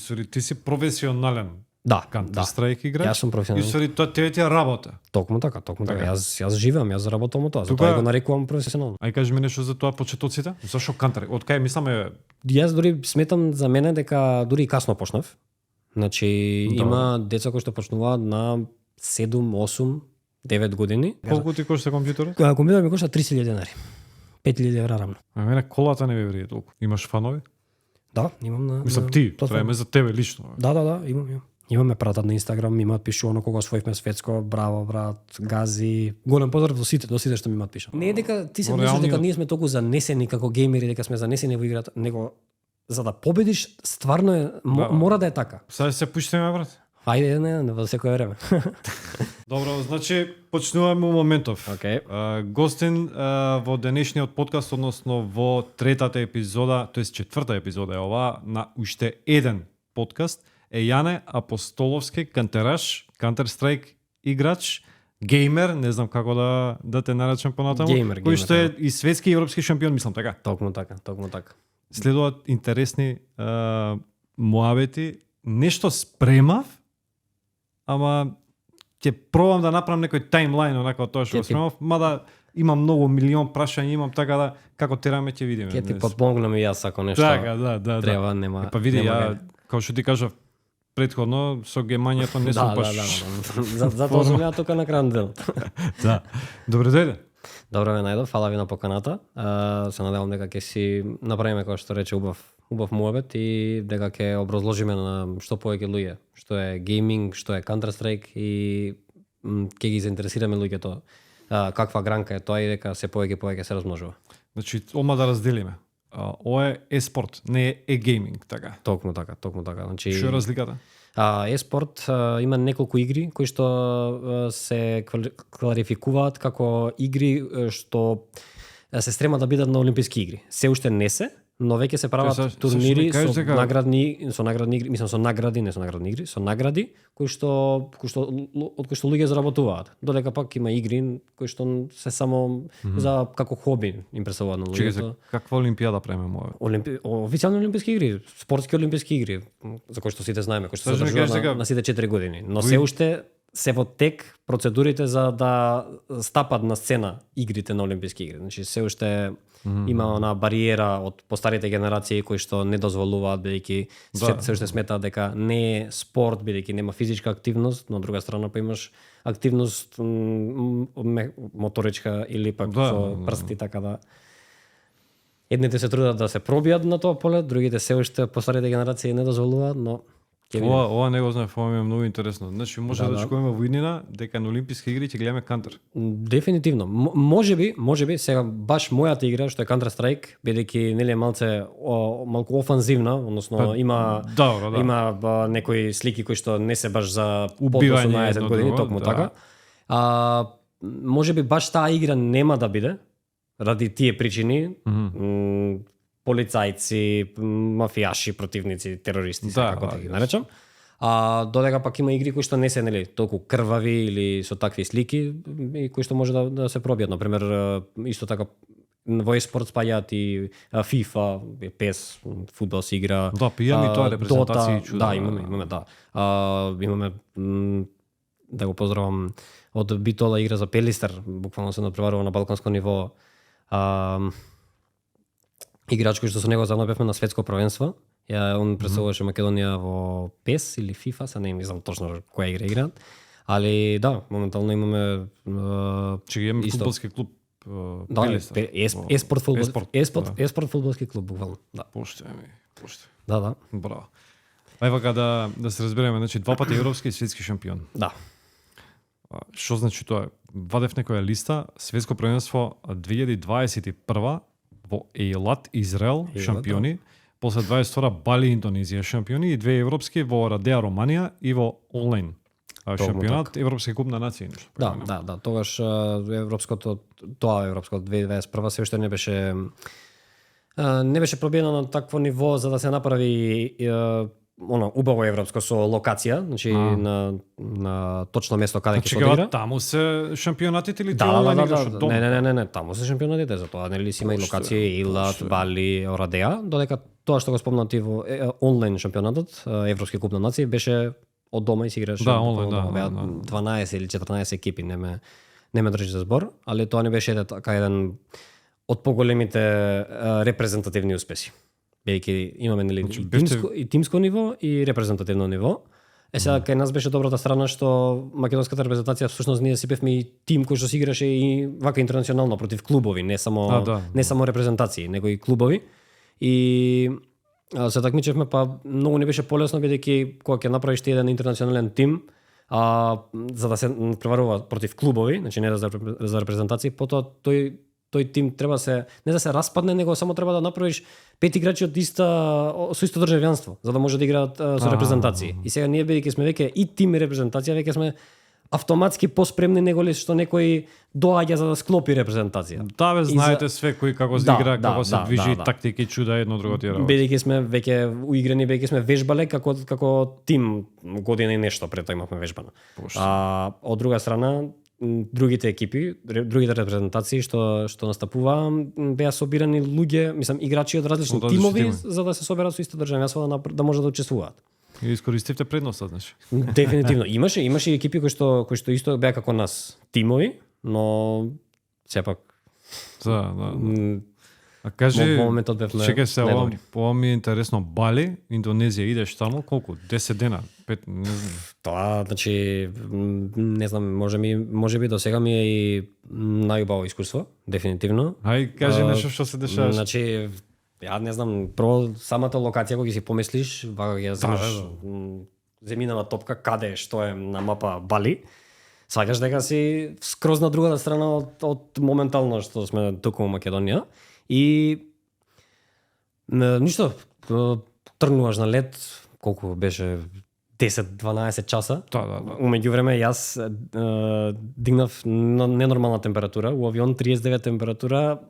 Истори ти си професионален Да, Counter Strike играч. Јас сум професионален. Истори тоа тебе ти е работа. Токму така. Така. Јас живеам, јас заработам од тоа, Тука- затоа го нарекувам професионално. Ај кажи ми нешто за тоа почетоците. Зашо Counter? Од кај мисламе Јас дури сметам за мене дека дури и касно почнав. Значи Да. има деца кои што почнуваат на 7, 8, 9 години. колку ти кошта компјутерот? Компјутерот ми кошта 30.000 денари. 5.000 евра рамно. А мене колата не ми вреди толку. Имаш фанови? Да, имам на... Мислам ти, тоа тоа е за тебе лично. Да, имам. Имаме пратат на Инстаграм, имаат пишувано кога освоивме светско, браво брат, гази. Голем поздрав до сите што ми имаат пишано. Не е дека ти се Во мислиш дека реалниот- ние сме толку занесени како геймери, дека сме занесени во играта, него за да победиш стварно е Да. мора да е така. Сега се пуштиме брат. Ајде, не во секое време. Добро, значи почнуваме у моментов. Океј. Гостин во денешниот подкаст, односно во третата епизода, тоест четврта епизода е ова, на уште еден подкаст, е Јане Апостоловски, кантераш, Counter-Strike играч, геймер, не знам како да те наречам понатаму, Геймер, кој што е да. и светски и европски шампион, мислам така. Токму така. Следуваат интересни муабети, нешто спремав, ама ќе пробам да направам некој таймлайн онака од тоа што Ќе го ти- спремав, мада имам многу милион прашања, имам така да како тераме ќе видиме. Ќе ти Не- подпомогнам и јас ако нешто. Така, да. Треба, нема. Па види, нема ја, каде. како што ти кажав предходно, со гемањето не сум баш... Затоа сум ја тука на крај денот. Да. Добре дојде. Добро ве најдов, фала ви на поканата. Се надевам дека ќе си направиме како што рече убав муабет и дека ќе образложиме на што повеќе луѓе, што е гейминг, што е Counter Strike и ќе ги заинтересираме луѓето каква гранка е тоа и дека се повеќе се размножува. Значи, ома да разделиме. Ова е е-спорт, не е е-гейминг, така. Токму така. Значи Што е разликата? Еспорт има неколку игри кои што се кларификуваат како игри што се стрема да бидат на олимписки игри. Се уште не се, но веќе се прават Тоест, зашто турнири не кажеш со дека- наградни игри, мислам со награди, не со наградни игри, со награди кои што од кои што луѓе заработуваат. Додека пак има игри кои што се само за како хоби им представуваат на Чекај се, луѓето. каква олимпијада правиме муабет? Официјални олимписки игри, спортски олимписки игри, за кои што сите знаеме, кои што се Сакаш да кажеш одржуваат дека- на сите 4 години, но се уште се во тек процедурите за да стапат на сцена игрите на олимписки игри. Значи се уште има она бариера од постарите генерации кои што не дозволуваат бидејќи Да. се уште сметаат дека не е спорт бидејќи нема физичка активност, но од друга страна па имаш активност моторичка или пак Да, со да. прсти така да едните се трудат да се пробијат на тоа поле, другите се уште постарите генерации не дозволуваат, но ќе видиме. Ова не го знаев, ова ми е многу интересно. Значи, може да Да. очекуваме во иднина дека на олимписки игри ќе гледаме Counter. Дефинитивно. Можеби сега баш мојата игра што е Counter Strike, бидејќи нели е малку офанзивна, односно Па, има добро, да. има некои слики кои што не се баш за под Убивање 18 едно години, друго, токму да. така. Можеби баш таа игра нема да биде ради тие причини. Полицајци, мафијаши, противници, терористи, Да, како да ги јас. наречам. Додека пак има игри кои што не се нели толку крвави или со такви слики и кои што може да се пробијат. Например, исто така во еспорт спаѓаат и FIFA, PES, фудбал се игра. Да, па имаме и тоа репрезентации Dota, чуда. Да, имаме, да. Имаме да го поздравам од Битола игра за Пелистер, буквално се надпреварува на балканско ниво. Играч кој што со него заедно бевме на светско првенство. Он представуваше Македонија во PES или FIFA, се не знам точно која игра играат. Али да, моментално имаме Че имаме исто. фудбалски клуб Да, Пелистер. еспорт фудбал, Еспорт, да. еспорт фудбалски клуб буквално. Да. Поште. Да. Браво. Ај вака да се разбереме, значи два пати европски и светски шампион. Да. Што значи тоа? Вадев некоја листа, светско првенство 2021 во Ејлат, Израел, Ејлат, шампиони, после 22 Бали, Индонезија шампиони и две европски во Радеа, Романија и во онлайн шампионат, Европски куп на нации. нешто Да, така, да. Тогаш европското 2021 се уште не беше пробиено на такво ниво за да се направи убаво европско со локација, значи на точно место каде ќе се Чекава, одигра. таму се шампионатите или ти Да, онлайн да, играш да, од да. дома? Не, таму се шампионатите, затоа нели си има и Пошто е, локации Илат, пошто е. Бали, Орадеа, додека тоа што го спомна ти во онлайн шампионатот, Европски куп на нации беше од дома и си играш Да, од онлайн, дома. да, Беа да. 12 или 14 екипи, не ме држи за збор, али тоа не беше еден од поголемите репрезентативни успеси. Бидејќи имаме нели Значи, и тимско ниво и репрезентативно ниво. Сега кај нас беше добрата страна што македонската репрезентација всушност ние си бевме и тим кој што си играше и вака интернационално против клубови, не само не само репрезентации, него и клубови. И се такмичевме, па многу не беше полесно бидејќи кога ќе направиш ти еден интернационален тим, за да се преварува против клубови, значи не за репрезентации, потоа тој тим треба не да се распадне, него само треба да направиш 5 играчи од со исто државјанство, за да може да играат со репрезентации. И сега ние бидејќи сме веќе и тим и репрезентација, веќе сме автоматски поспремни него ли што некој доаѓа за да склопи репрезентација. Да, бе, знаете све кој како се игра, како се движи, тактики, чуда, едно друго ти работи. Бидејќи сме веќе уиграни, веќе сме вежбале како тим година и нешто пред тоа имавме вежбано. Од друга страна, другите екипи, другите репрезентации што настапуваа беа собирани луѓе, мислам играчи од различни тимови за да се соберат со исто државјанство да може да учествуваат. И искористивте предноста, значи. Дефинитивно. Имаше екипи кои што исто беа како нас, тимови, но сепак Да. А кажи, чекај се, ова ми е интересно, Бали, Индонезија, идеш таму, колку? 10 дена? 5, не знам. Тоа, значи, не знам, може би до сега ми е и најубаво искуство, дефинитивно. Ај, кажи нешто што се дешаваш. Значи, ја не знам, прво самата локација кога ги си помислиш, вака ќе знаеш земјинава топка каде што е на мапа Бали. Сваќаш дека си скроз на другата страна од моментално што сме туку во Македонија. И ништо, тргнуваш на лет, колку беше 10-12 часа. Да. Умеѓу време јас дигнав ненормална температура, у авион 39 температура,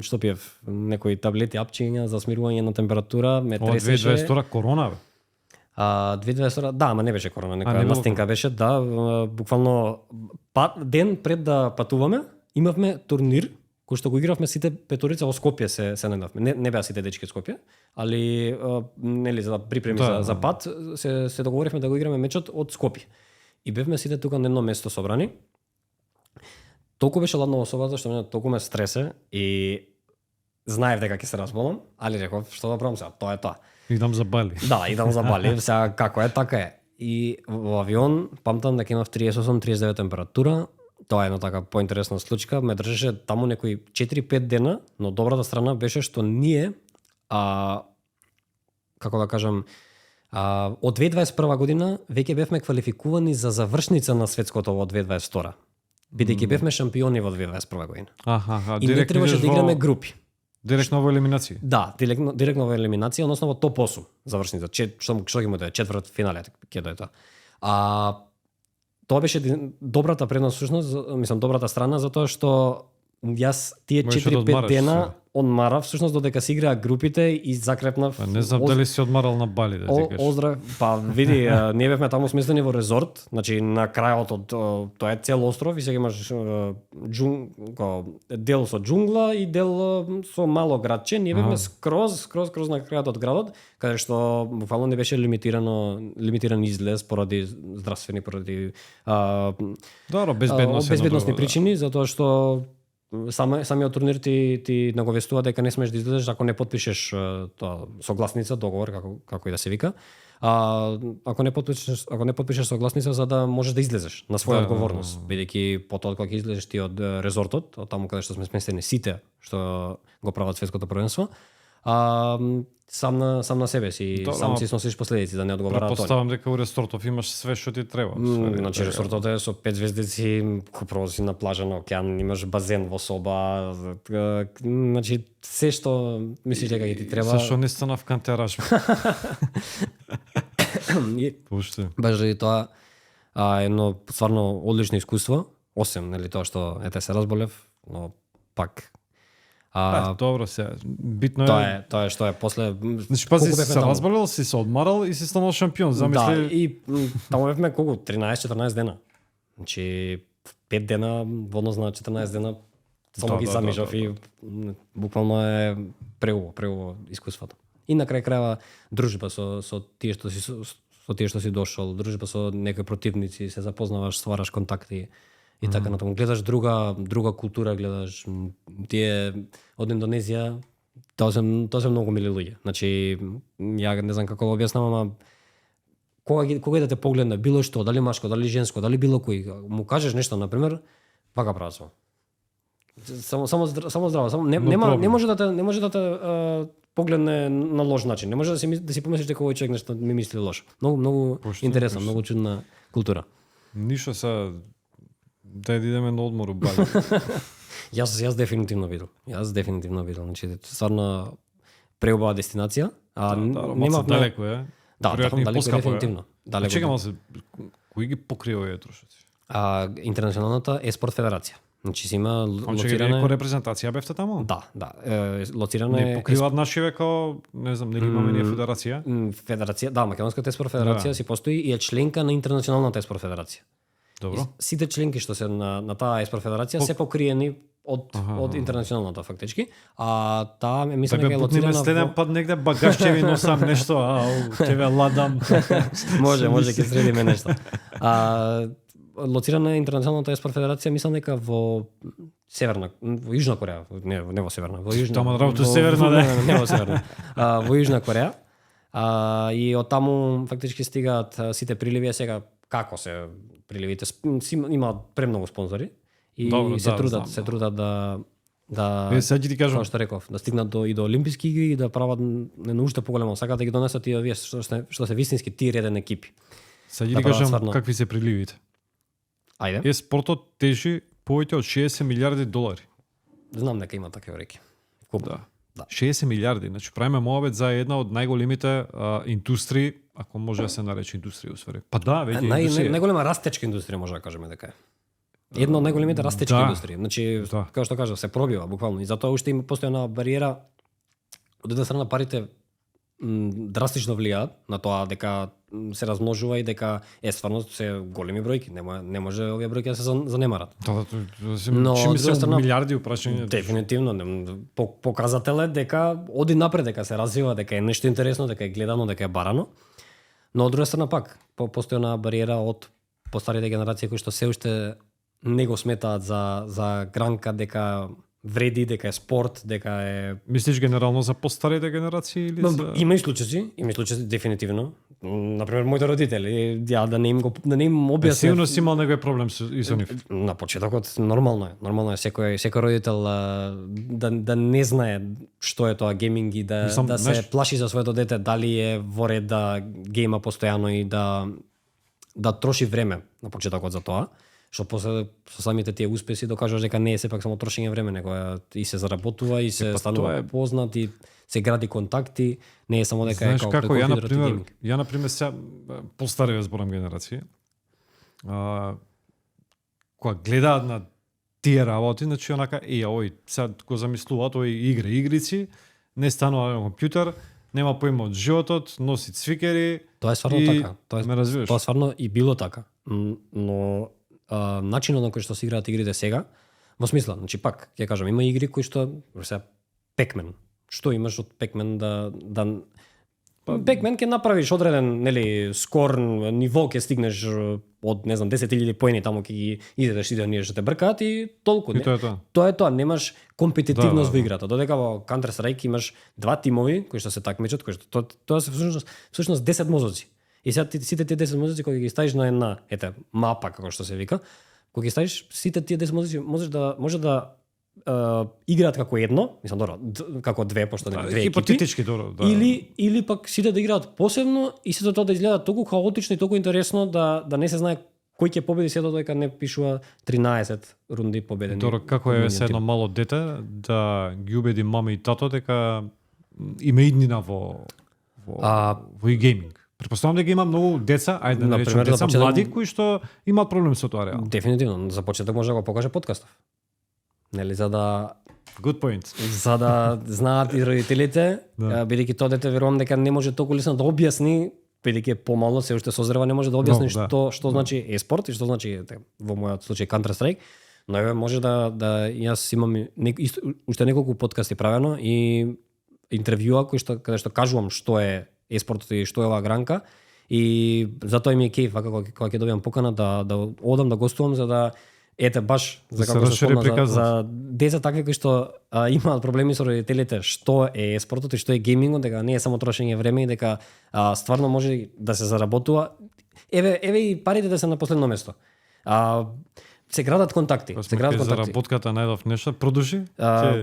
што пиев, некои таблети, апчиња за смирување на температура, ме тресеше. 2022 корона, бе. 2022, да, ама не беше корона, некоја настинка беше, да, буквално ден пред да патуваме, имавме турнир кој што го игравме сите петорица во Скопје се најдовме. Не беа сите дечки од Скопје, али нели за да припреми за пат се договоривме да го играме мечот од Скопје. И бевме сите тука на едно место собрани. Толку беше ладно во собата што мене толку ме стресе и знаев дека ќе се разболам, али реков што да правам сега, тоа е тоа. Идам за Бали. Да, идам за Бали, сега како е, така е. И во авион памтам дека имав 38-39 температура. Тоа е една така поинтересна случка, ме држеше таму некои 4-5 дена, но добрата страна беше што ние како да кажам, од 2021 година веќе бевме квалификувани за завршница на светското во 2022. Бидејќи бевме шампиони во 2021 година. И не требаше да играме групи. Директно во елиминација? Да, директно во елиминација, односно во топ 8 завршница. Што ги му дое? Четврт финале ќе дое тоа. Тоа беше добрата предност всушност, мислам добрата страна затоа што јас тие 4-5 дена одмарав всушност додека се играа групите и закрепнав. Не знам дали си одмарал на Бали, да ти кажеш. Оздрав, види, ние бевме таму сместени во резорт, значи на крајот од тоа е цел остров и сега имаш дел со џунгла и дел со мало градче. Ние бевме скроз на крајот од градот, каде што буквално не беше лимитиран излез поради здравствени, поради безбедносни причини, затоа што самиот турнир ти наговестува дека не смеш да излезеш ако не потпишеш тоа согласница, договор како и да се вика. Ако не потпишеш согласница за да можеш да излезеш на своја одговорност, бидејќи потоа кога ќе излезеш ти од резортот, од таму каде што сме сместени сите што го прават светското првенство, сам на себе си, сам си сносиш последици да не одговараат тоа. Претпоставам дека у ресортов имаш све што ти треба. Значи ресортот е со 5 звездици, прво си на плажа на океан, имаш базен во соба, значи се што мислиш дека ќе ти треба. Зашо не стана в кантераж? Пуште. Баш заради тоа едно стварно одлично искуство, осем нели тоа што се разболев, но пак Добро се. Битно е. Тоа е што е после. Значи пази колку бевме се таму? разболел, си се одмарал и си станал шампион. Да, Замисли. и таму бевме колку 13-14 дена. Значи 5 дена во однос на 14 дена само ги замижав и буквално е преубаво искуството. И на крај крајава дружба со тие што си дошол, дружба со некои противници, се запознаваш, ствараш контакти и така натаму. Гледаш друга култура, гледаш тие од Индонезија, тоа се многу мили луѓе. Значи ја не знам како да објаснам, ама кога да те погледне било што, дали машко, дали женско, дали било кој, му кажеш нешто на пример, вака прават со. Само здраво, не може да те погледне на лош начин. Не може да си помислиш дека овој човек нешто ми мисли лошо. Многу интересно, многу чудна култура. Ништо се да идеме на одмор у Бали. Јас дефинитивно видел. Значи стварно преубава дестинација, нема далеко е. Да, далеко дефинитивно. Далеко. Чекам се кои ги покрива овие трошоци? Интернационалната еспорт федерација. Значи си има лоцирана како репрезентација бевте таму? Да. Лоцирана не покриваат нашиве како, не знам, нели имаме ние федерација? Федерација, да, Македонската еспорт федерација си постои и е членка на Интернационалната еспорт федерација. Добро. Сите членки што се на таа еспорт федерација се покриени од интернационалната фактички, а таа мислам дека е лоцирана следен пат негде багаж ќе ви носам нешто, ќе ве ладам. може ќе средиме нешто. Лоцирана интернационалната еспорт федерација мислам дека во Јужна Кореја, не во Северна, во Јужна. Тама работа Северна, не во Северна. Во Јужна Кореја. И од таму фактички стигаат сите приливи, сега како се приливите, има премногу спонзори и се трудат да сега ти кажам, како што реков, да стигнат и до олимписки игри и да прават не уште поголемо, сакаат да ги донесат и овие што се вистински тир-1 екипи. Сега ти кажам какви се приливите. Ајде. Спортот тежи повеќе од 60 милиарди долари. Знам дека има такива реки. Да. 60 милиарди, значи правиме моабет за една од најголемите индустрии, ако може да се нарече индустрија усвари. Па да, веќе индустрија. Најголема растечка индустрија може да кажеме дека е. Една од најголемите растечки индустрии. Значи, како што кажав, се пробива буквално и затоа уште има постојана бариера. Од една страна парите драстично влијаат на тоа дека се размножува и дека стварно се големи бројки, не може овие бројки да се занемарат. Но чим се милиарди упрашања. Дефинитивно, показател е дека оди напред, дека се развива, дека е нешто интересно, дека е гледано, дека е барано. Но од друга страна пак постои една бариера од постарите генерации кои што се уште не го сметаат за гранка, дека вреди, дека е спорт, дека е... Мислиш генерално за постарите генерации или за... Има и случаи дефинитивно. Например, моите родители, ја да не им објаснев. Сигурно си имал некој проблем и со нив. На почетокот нормално е секој родител да не знае што е тоа гейминг и да се плаши за своето дете, дали е во ред да гейма постојано и да троши време на почетокот за тоа. Што после со самите тие успеси докажуваш дека не е сепак само трошење време, него и се заработува и се станува познат и се гради контакти, не е само дека знаеш како ја на пример се постарија зборам генерација. Кога гледаат на тие работи, значи онака овој сега го замислуваат овој игрици, не станува на компјутер, нема поима од животот, носи цвикери. Тоа е стварно така. Тоа стварно и било така. Но начинот на кој што се играат игрите сега, во смисла, значи пак, ќе кажам, има игри кои што се Pac-Man. Што имаш од Pac-Man да Pac-Man ќе направиш одреден, нели, скор, ниво ќе стигнеш од, не знам, 10.000 поени таму ќе ги идеш и ние што те бркаат и толку. Тоа е тоа, немаш компетитивност во играта. Додека во Counter-Strike имаш два тимови кои што се такмичат, кои што тоа се всушност 10 мозоци. И сега сите тие 10 мозоци кога ги ставиш на една мапа како што се вика, кога ги ставиш сите тие 10 мозоци може да играат како едно, мислам добро, како две пошто две екипи. Хипотетички добро, да. Или пак сите да играат посебно и сето тоа да изгледа толку хаотично и толку интересно да не се знае кој ќе победи, сето дека не пишува 13 рунди победени. Добро, како е се едно мало дете да ги убеди мама и тато дека има иднина во гейминг. Претпоставам дека има многу деца, ајде да речеме деца, млади кои што имаат проблем со тоа реално. Дефинитивно, за почеток може да го покаже подкастов. Нели за да good point. за да знаат и родителите, бидејќи тоа дете верувам дека не може толку лесно да објасни, бидејќи е помало, се уште созрева, не може да објасни што значи еспорт и што значи во мојот случај Counter Strike, но еве може да јас имам уште неколку подкасти правено и интервјуа каде што кажувам што е еспортот и што е оваа гранка, и затоа ми е кејф кога ќе добиам покана да одам да гостувам, за да ете баш за како се спомна за деца такви кои што имаат проблеми со родителите, што е еспортот и што е геймингот, дека не е само трошење време и дека стварно може да се заработува. Еве и парите да се на последно место. Се градат контакти. Се градат контакти. Заработката најдов нешто, продолжи?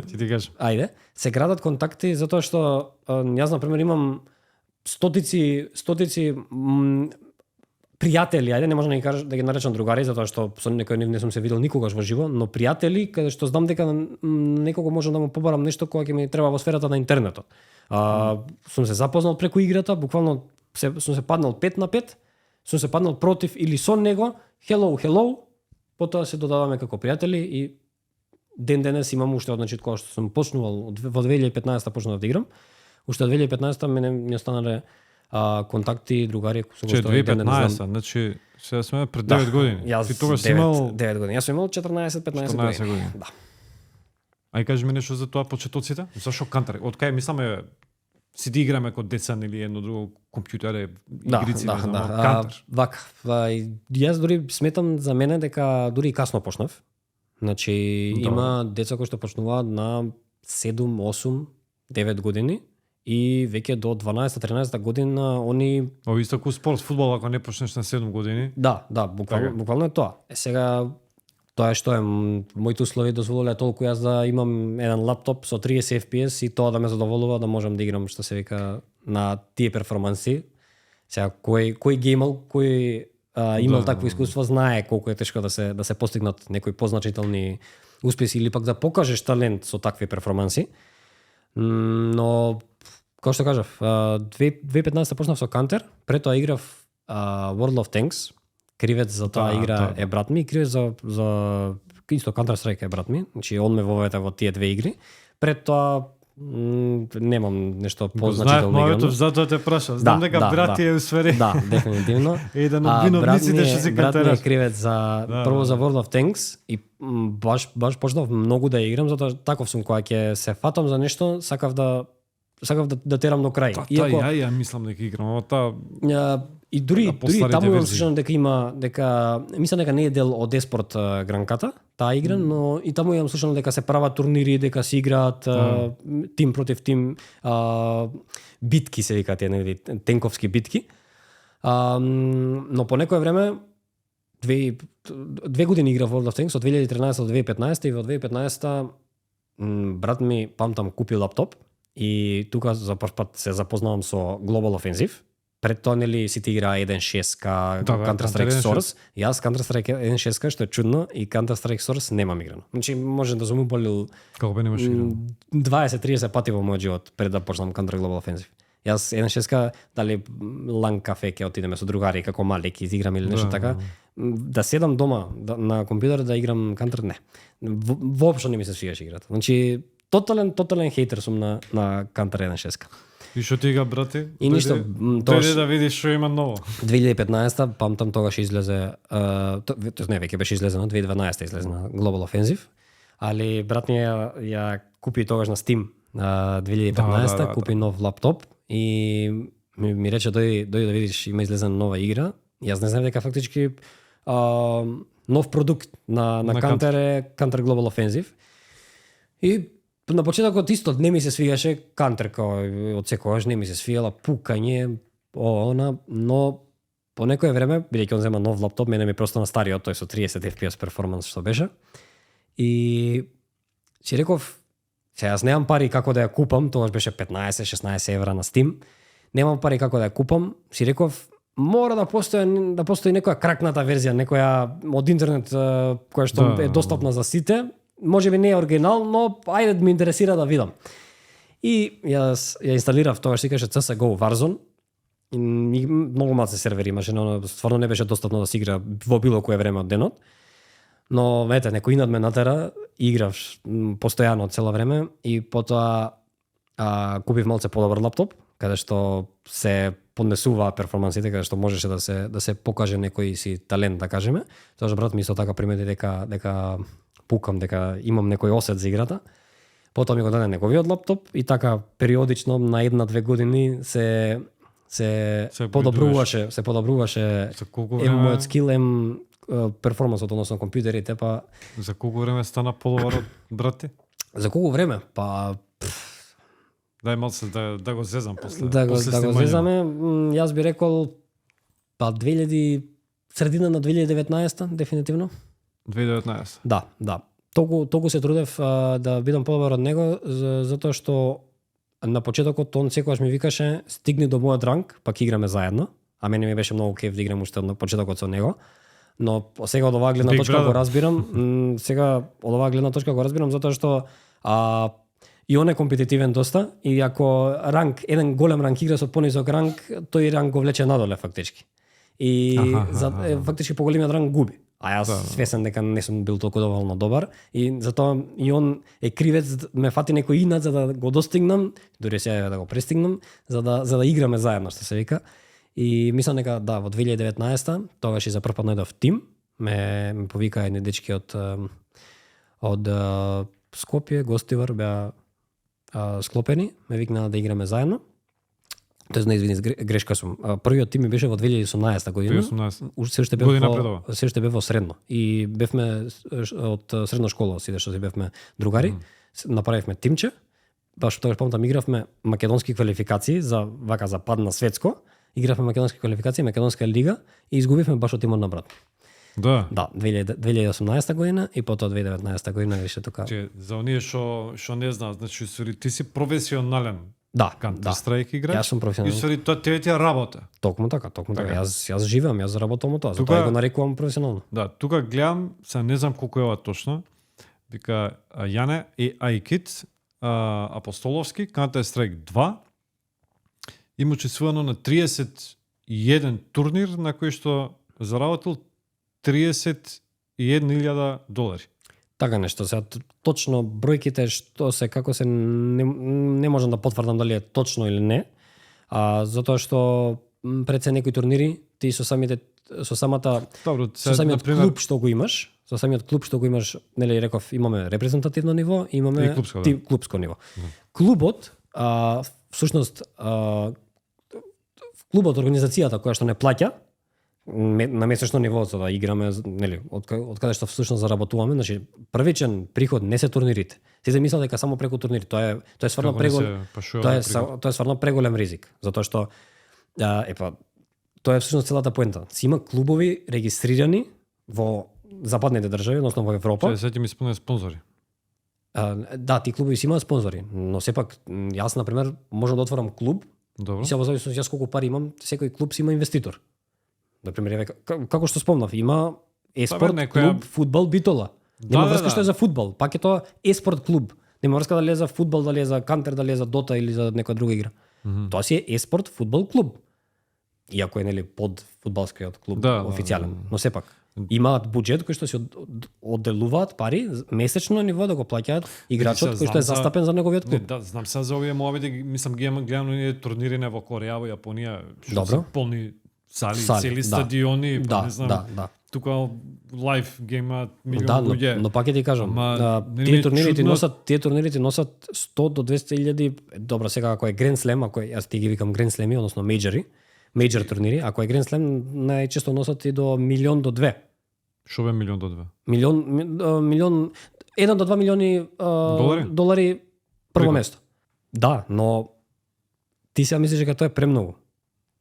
Ти кажам. Ајде. Се градат контакти затоа што јас на пример имам стотици пријатели, ајде не можам да ги наречам другари затоа што со некој не сум се видел никогаш во живо, но пријатели каде што знам дека некого можам да му побарам нешто кога ќе ми треба во сферата на интернетот. Сум се запознал преку играта, буквално сум се паднал 5 на 5, сум се паднал против или со него, hello, потоа се додаваме како пријатели и ден денес имам уште од значит кога што сум почнувал во 2015 почнав да играм. Уште од 2015 мене ми останале контакти, другари со кои што 2015, значи сега сме пред 9 години. Ти тогаш си имал 9 години. Јас сум имал 14-15 години. Да. Ај кажи ми нешто за тоа почетоците? Зашо Counter? Од кај мисламе си да играме како деца или едно друго компјутере, игрици, не знам, Counter. Вака, јас дури сметам за мене дека дури и касно почнав. Значи има деца кои што почнуваат на 7, 8, 9 години. И веќе до 12-13 година они исто како спорт, фудбал, ако не почнеш на 7 години. Да, буквално е тоа. Сега тоа што е моите услови дозволиле толку јас да имам еден лаптоп со 30 FPS и тоа да ме задоволува да можам да играм што се вика на тие перформанси. Сега кој геймал, кој имал такво искуство знае колку е тешко да се постигнат некои позначителни успеси или пак да покажеш талент со такви перформанси. Но како што кажав, 2015 почнав со Counter, пред тоа играв World of Tanks, кривец за таа игра е брат ми, кривец за исто Counter Strike е брат ми, значи он ме воведе во тие две игри. Пред тоа немам нешто позначително играно. Знаев затоа те прашав. Знам дека брат ти е усвери. Да, дефинитивно. Еден од виновниците што се Брат ми е кривец за прво за World of Tanks и баш почнав многу да играм, затоа таков сум кога ќе се фатам за нешто, сакав да терам до крај. Иако ја мислам дека играм, и дури таму имам слушано дека мислам дека не е дел од еспорт гранката таа игра, но и таму имам слушано дека се прават турнири, дека се играат тим против тим, битки се викаат, тенковски битки. Но по некое време 2 години играв World of Tanks од 2013 до 2015 и во 2015 брат ми памтам купи лаптоп и тука за прв пат се запознавам со Global Offensive. Пред тоа нели сите играа 1.6 Counter-Strike Source. Јас Counter-Strike 1.6 што е чудно и Counter-Strike Source немам играно. Значи може да сум уболил како бе немаш играно 20-30 пати во мојот живот пред да почнам Counter Global Offensive. Јас 1.6 дали лан кафе ќе отидеме со другари како мали ќе изиграм или нешто така. Да седам дома на компјутер да играм Counter не. Воопшто не ми се свигаше играта. Значи тотален хейтер сум на Counter 1.6. И што ти га брати? И ништо, дојде да видиш што има ново. 2015 памтам тогаш излезе, не веќе беше излезено, 2012 излезе на Global Offensive, али брат ми ја купи тогаш на Steam 2015, купи нов лаптоп и ми рече дојди да видиш има излезена нова игра. Јас не знам дека фактички нов продукт на Counter е Counter Global Offensive. И на почетокот исто не ми се свигаше Counter, као од секогаш не ми се свиела пукање, но по некое време, бидејќи он зема нов лаптоп, мене ми просто на стариот, тој со 30 FPS перформанс што беше. И си реков, сега јас немам пари како да ја купам, тогаш беше 15-16 евра на Steam. Немам пари како да ја купам, си реков мора да постои некоја кракната верзија, некоја од интернет која што е достапна за сите. Може би не е оригинал, но ајде да ме интересира да видам. И јас ја инсталирав тоа што се каже CS:GO Warzone. И многу малце сервери имаше, но стварно не беше достапно да се игра во било кое време од денот. Но ете, некој инат ме натера играв постојано цело време и потоа купив малце подобар лаптоп, каде што се поднесуваа перформансите, каде што можеше да се покаже некој си талент, да кажеме. Тоа што брат ми исто така примети дека пукам, дека имам некој осет за играта. Потоа ми го даде неговиот лаптоп и така периодично на 1-2 години се подобруваше За колку ем време? мојот скил, перформансот, односно компјутерите, па За колку време стана подобар од брат ти? за колку време? Па Дај малце да го зезам после. да го после снимањето. зезаме, јас би рекол па средина на 2019 дефинитивно. 2019. Да. Толку се трудев да бидам подобар од него, затоа што на почетокот он секогаш ми викаше стигни до мојот ранг, па ќе играме заедно. А мене ми беше многу кеф да играм уште на почетокот со него. Но сега од оваа гледна Big точка brother. го разбирам, затоа што и он е компетитивен доста и ако еден голем ранг игра со понисок ранг, тој ранг го влече надоле фактички. И фактички поголемиот ранг губи. А јас свесен дека не сум бил толку доволно добар и затоа и он е кривец, ме фати некој инат за да го достигнам, дури сега да го престигнам, за да играме заедно, што се вика. И мислам дека во 2019-та, тогаш и за прв пат најдов тим, ме повика едни дечки од Скопје, Гостивар, беа склопени, ме викнаа да играме заедно. Тоест не извини, грешка сум. Првиот тим ми беше во 2018 година. 2018. Се уште бев во средно. И бевме од средна школа, сите што си бевме другари. Направивме тимче. Баш тогаш памтам игравме македонски квалификации за пад на светско. Игравме македонски квалификации, македонска лига и изгубивме баш од тимот на брат. Да. Да, 2018 година и потоа 2019 година беше така. За оние што не знаат, значи ти си професионален Да, Counter-Strike играч. Јас сум професионален. И тоа тебе ти е работа. Токму така. Јас живеам, јас заработувам од тоа, затоа го нарекувам професионално. Да, тука гледам, се не знам колку е ова точно. Вика Јане и Айкит Апостоловски, Counter-Strike 2. Има учествувано на 31 турнир на кој што заработил $31,000. Така нешто, сега точно бројките што се како се не можам да потврдам дали е точно или не. Затоа што пред се некои турнири ти со самата Добро, со самиот клуб што го имаш, нели реков, имаме репрезентативно ниво, имаме клубско ниво. Клубот всушност клубот, организацијата која што не плаќа на месечно ниво за да играме, нели, од каде што всушност заработуваме, значи првичен приход не се турнирите. Ти замислам дека само преку турнири, тоа е стварно тоа е стварно преголем ризик, затоа што тоа е всушност целата поента. Си има клубови регистрирани во западните држави, односно во Европа. Сега ќе ми спомне спонзори. Да, ти клубови си имаат спонзори, но сепак јас на пример можам да отворам клуб. Добро. И сега во зависност јас колку пари имам, секој клуб си има инвеститор. На пример, како што спомнав, има еспорт клуб, фудбал, битола. Нема врска што е за фудбал, пак е тоа еспорт клуб. Нема врска дали е за фудбал, дали е за Counter, дали е за Dota или за некоја друга игра. Тоа си е еспорт фудбал клуб. Иако е нели под фудбалскиот клуб официјален, но сепак имаат буџет кој што се одделуваат пари месечно ниво да го плаќаат играчот кој што е застапен за неговиот клуб. Да, знам се за овие муабети, мислам гледам оние турнири во Кореја, во Јапонија, што се полни сали, цели стадиони, да, не знам. Да. Тука лайф гейма милион луѓе. Но пак ќе ти кажам, тие турнири ти носат 100 до 200,000, добро сега ако е Grand Slam, ако јас ти ги викам Grand Slam, односно мејџор турнири, ако е Grand Slam најчесто носат и до 1 до 2. Што бе 1 до 2? Милион 1 до 2 милиони долари прво место. Да, но ти сега мислиш дека тоа е премногу.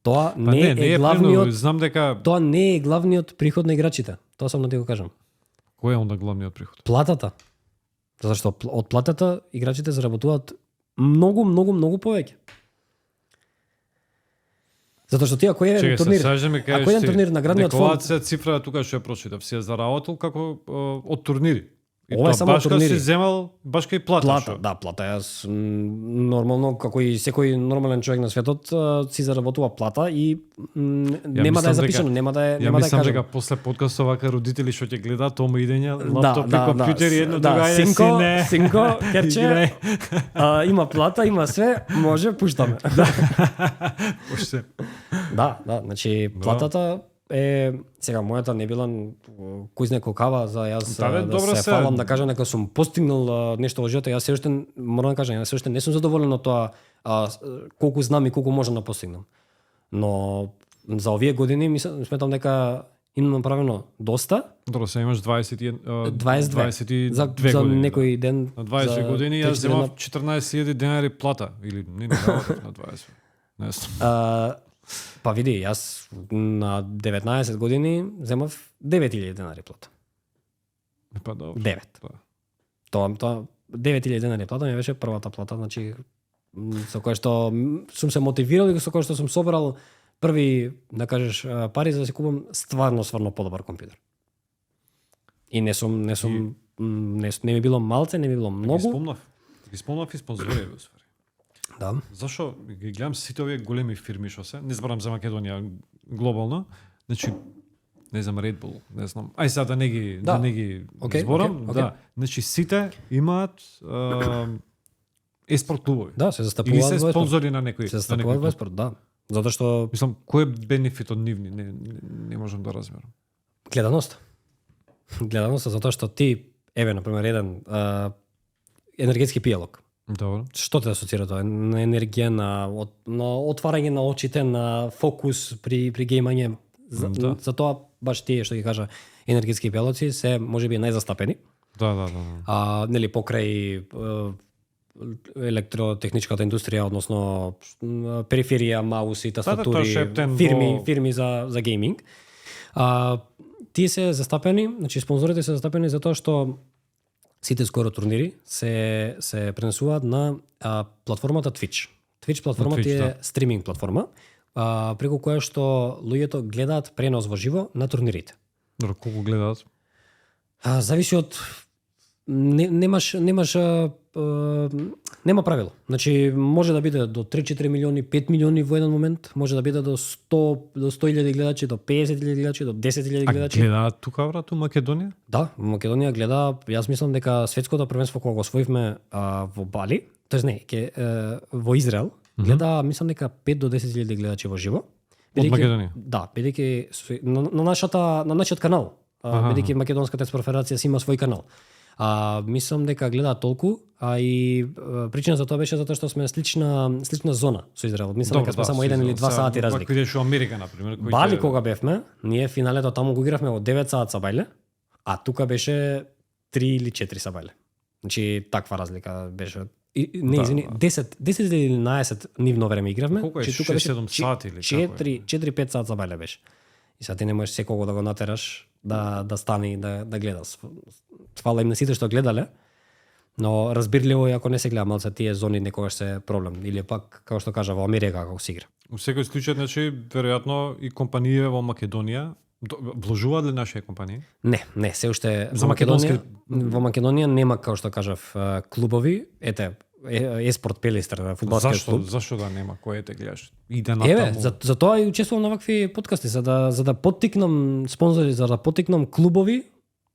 Тоа не е главниот, знам дека тоа не е главниот приход на играчите. Тоа сам да ти го кажам. Кој е онда главниот приход? Платата. Зашто од платата играчите заработуваат многу повеќе. Затоа што ти ако е турнир наградниот фонд, дека цифра тука што ја прочитав, си ја заработил како од турнири. И Ова е тоа само баш кога турнири. си земал, баш кај плата. Плата, шо? да, плата. Јас нормално, како и секој нормален човек на светот, си заработува плата и нема да е мислам запишано, нема да е, Ја нема да е мислам кажано. дека после подкаст вака родители што ќе гледаат тоа идење, Да, лаптоп и компјутер и едно да, друго, ајде синко, сине. синко, керче, Играј. има плата, има све, може, пуштаме. Уште. Да, значи платата е сега мојата не била кујзне кокава за јас Да, да добро се се. фалам да кажам дека сум постигнал нешто во животот. Јас се уште морам да кажам, јас се уште не сум задоволен од тоа колку знам и колку можам да постигнам. Но за овие години сметам дека имам направено доста. Добро, се имаш 22 22 за години. некој ден На 20 за години јас 3-4 земав дена. 14.000 денари плата или не работев на 20. Не знам. Па види, јас на 19 години земав 9000 денари плата. Па добро. 9. Да. Тоа 9000 денари плата ми беше првата плата, значи со која што сум се мотивирал и со која што сум собрал први, да кажеш, пари за да си купам стварно подобар компјутер. И не ми било малце, не ми било Ги многу. спомнав и спонзори во ствари. Да. Зашо ги гледам сите овие големи фирми што се, не зборам за Македонија глобално, значи не знам Red Bull, не знам. Ај сега да не ги Океј, зборам, океј. да. Значи сите имаат еспорт клубови. Да, се Или застапуваат се во еспорт. спонзори на некој. Се на застапуваат некој во клуб. еспорт, да. Затоа што Мислам, кој е бенефитот нивни? Не можам да разберам. гледаноста. Гледаноста затоа што ти, еве, например, еден енергетски пијалок. Добро. Што те асоцира тоа? На енергија, на отварање на очите, на фокус при геймање. Да. За тоа баш тие што ги кажа енергетски пијалоци се можеби најзастапени. Да. Нели покрај електротехничката индустрија, односно периферија, мауси, тоа тастатури, шептен фирми за гейминг. Тие се застапени, значи спонзорите се застапени затоа што сите скоро турнири се пренесуваат на платформата Twitch. Twitch платформата Twitch, е да. стриминг платформа, преку која што луѓето гледаат пренос во живо на турнирите. Добро, колку гледаат? Зависи од нема правило. Значи може да биде до 3-4 милиони, 5 милиони во еден момент, може да биде до 100.000 гледачи, до 50.000 гледачи, до 10.000 А гледачи. гледаат тука брат у Македонија? Да, во Македонија гледа, јас мислам дека светското првенство кога го освоивме во Бали, тоест не, во Израел, гледа, мислам дека 5 до 10.000 гледачи во живо. Од Македонија? Да, бидејќи на нашиот канал, бидејќи Македонската спорт си има свој канал. Мислам дека гледаат толку, и причина за тоа беше затоа што сме слична зона со Израел. Мислам дека сме само 1 или 2 сати разлика. Ако идеш во Америка на пример, Бали кога бевме, ние финалето таму го игравме во 9 саат сабајле, а тука беше 3 или 4 сабајле. Значи таква разлика беше. Не, извини, 10 или 11 нивно време игравме. Колку е, значи, тука беше 6-7 сати или како е? 4-5 саат сабајле беше. И сега ти не можеш секого да го натераш да стане и да гледаш. Фала им на сите што гледале, но разбирливо е ако не се гледа малце тие зони некогаш се проблем. Или пак, како што кажа, во Америка како се игра. У секој случај, значи, веројатно и компаније во Македонија вложуваат ли нашите компании? Не, се уште За во Македонија нема, како што кажав, клубови, еспорт Пелистер, фудбалски клуб. Зашто да нема? Кој те гледаш? Иде Еве, натаму. за тоа и учествувам на вакви подкасти, за да поттикнам спонзори, за да поттикнам клубови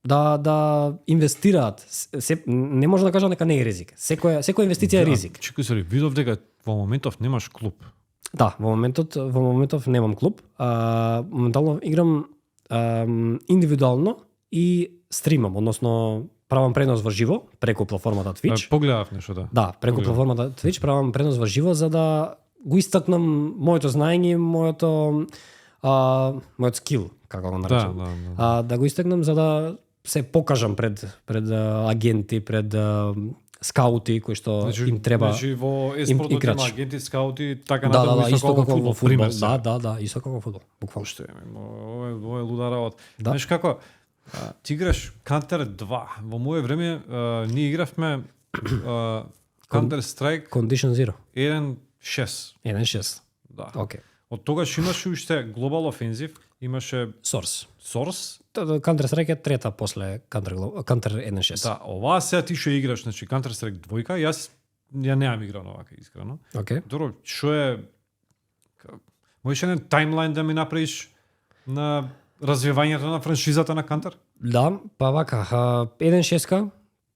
да инвестираат. Не може да кажам дека не е ризик. Секоја инвестиција е ризик. Чекај се, видов дека во моментов немаш клуб. Да, во моментов немам клуб. Моментално играм индивидуално и стримам, односно правам пренос во живо преку платформата Twitch. Погледав нешто, да. Да, преку платформата Twitch правам пренос во живо за да го истакнам моето знаење, мојот скил, како го наречам. Да го истакнам за да се покажам пред агенти, пред скаути кои што им треба. Значи во еспортот има агенти, скаути, така да, исто како во фудбал. Да, исто како во фудбал, буквално. Што е, ова е луда работа. Да. Знаеш како, ти играш Counter 2. Во моје време ние игравме Counter Strike Condition Zero. 1.6. 1.6. Да. Океј. Од тогаш имаше уште Global Offensive имаше Source. Source. Counter Strike е трета после Counter 1.6. Да, оваа сега ти што играш, значи Counter Strike 2, јас ја немам играно овака искрено. Океј. Добро, што е можеш еден таймлайн да ми направиш на развивањето на франшизата на Counter? Да, па вака, 1.6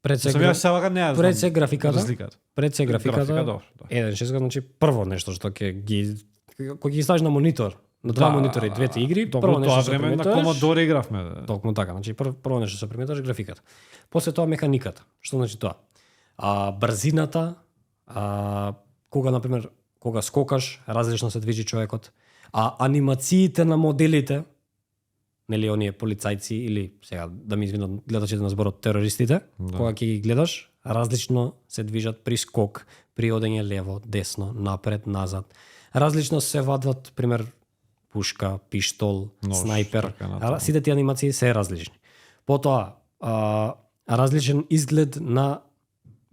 пред се Сам јас сега вака не ја пред знам се графиката. разликата. Пред се Графика, графиката. добро, да. 1.6 значи прво нешто што ќе ги кој ги ставиш на монитор, на два монитори, двете игри, добро, прво нешто тоа што време на приметуваш. Commodore игравме. Да. Токму така, значи прво нешто што приметуваш графиката. После тоа механиката. Што значи тоа? Брзината, кога на пример кога скокаш, различно се движи човекот, анимациите на моделите, нели оние полицајци или сега да ми извинат гледачите на зборот терористите, Да. кога ќе ги гледаш, различно се движат при скок, при одење лево, десно, напред, назад. Различно се вадват, пример, пушка, пиштол, Нож, снајпер. така натаму. Сите тие анимации се различни. Потоа, различен изглед на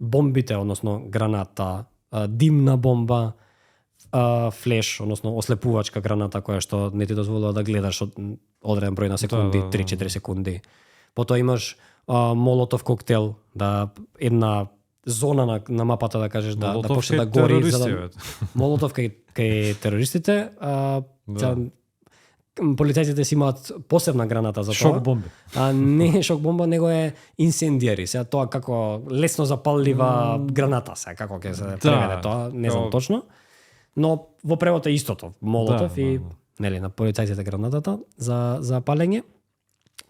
бомбите, односно граната, димна бомба, флеш, односно ослепувачка граната која што не ти дозволува да гледаш од одреден број на секунди, Да. 3-4 секунди. Потоа имаш молотов коктел, да една зона на мапата да кажеш да Молотов почне е да гори за терористи, да бе. молотов кај терористите, Да. полицајците си имаат посебна граната за тоа. Шок бомби. Не е шок бомба, него е инсендиари. Сега тоа како лесно запаллива граната, сега како ќе се преведе тоа, не знам како- точно. Но во превод е истото, молотов Да, и да. нели на полицајците гранатата за палење.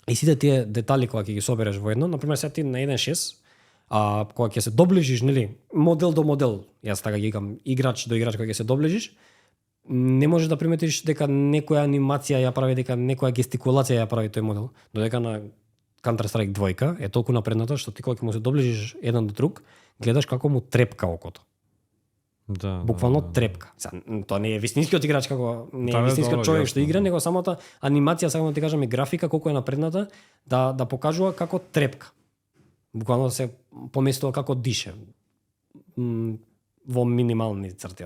И сите тие детали кога ќе ги собереш во едно, например сега ти на 1.6, кога ќе се доближиш, нели, модел до модел, јас така ги викам, играч до играч кога ќе се доближиш, не можеш да приметиш дека некоја анимација ја прави, дека некоја гестикулација ја прави тој модел. Додека на Counter Strike 2 е толку напредната што ти кога ќе му се доближиш еден до друг, гледаш како му трепка окото. Да. Буквално да, да. трепка. Сега, тоа не е вистинскиот играч како не Да, е бе, вистинскиот добро, човек јасно, што игра, да. него самата анимација, сакам да ти кажам и графика колку е напредната, да покажува како трепка. Буквално се поместува како дише. Во минимални црти,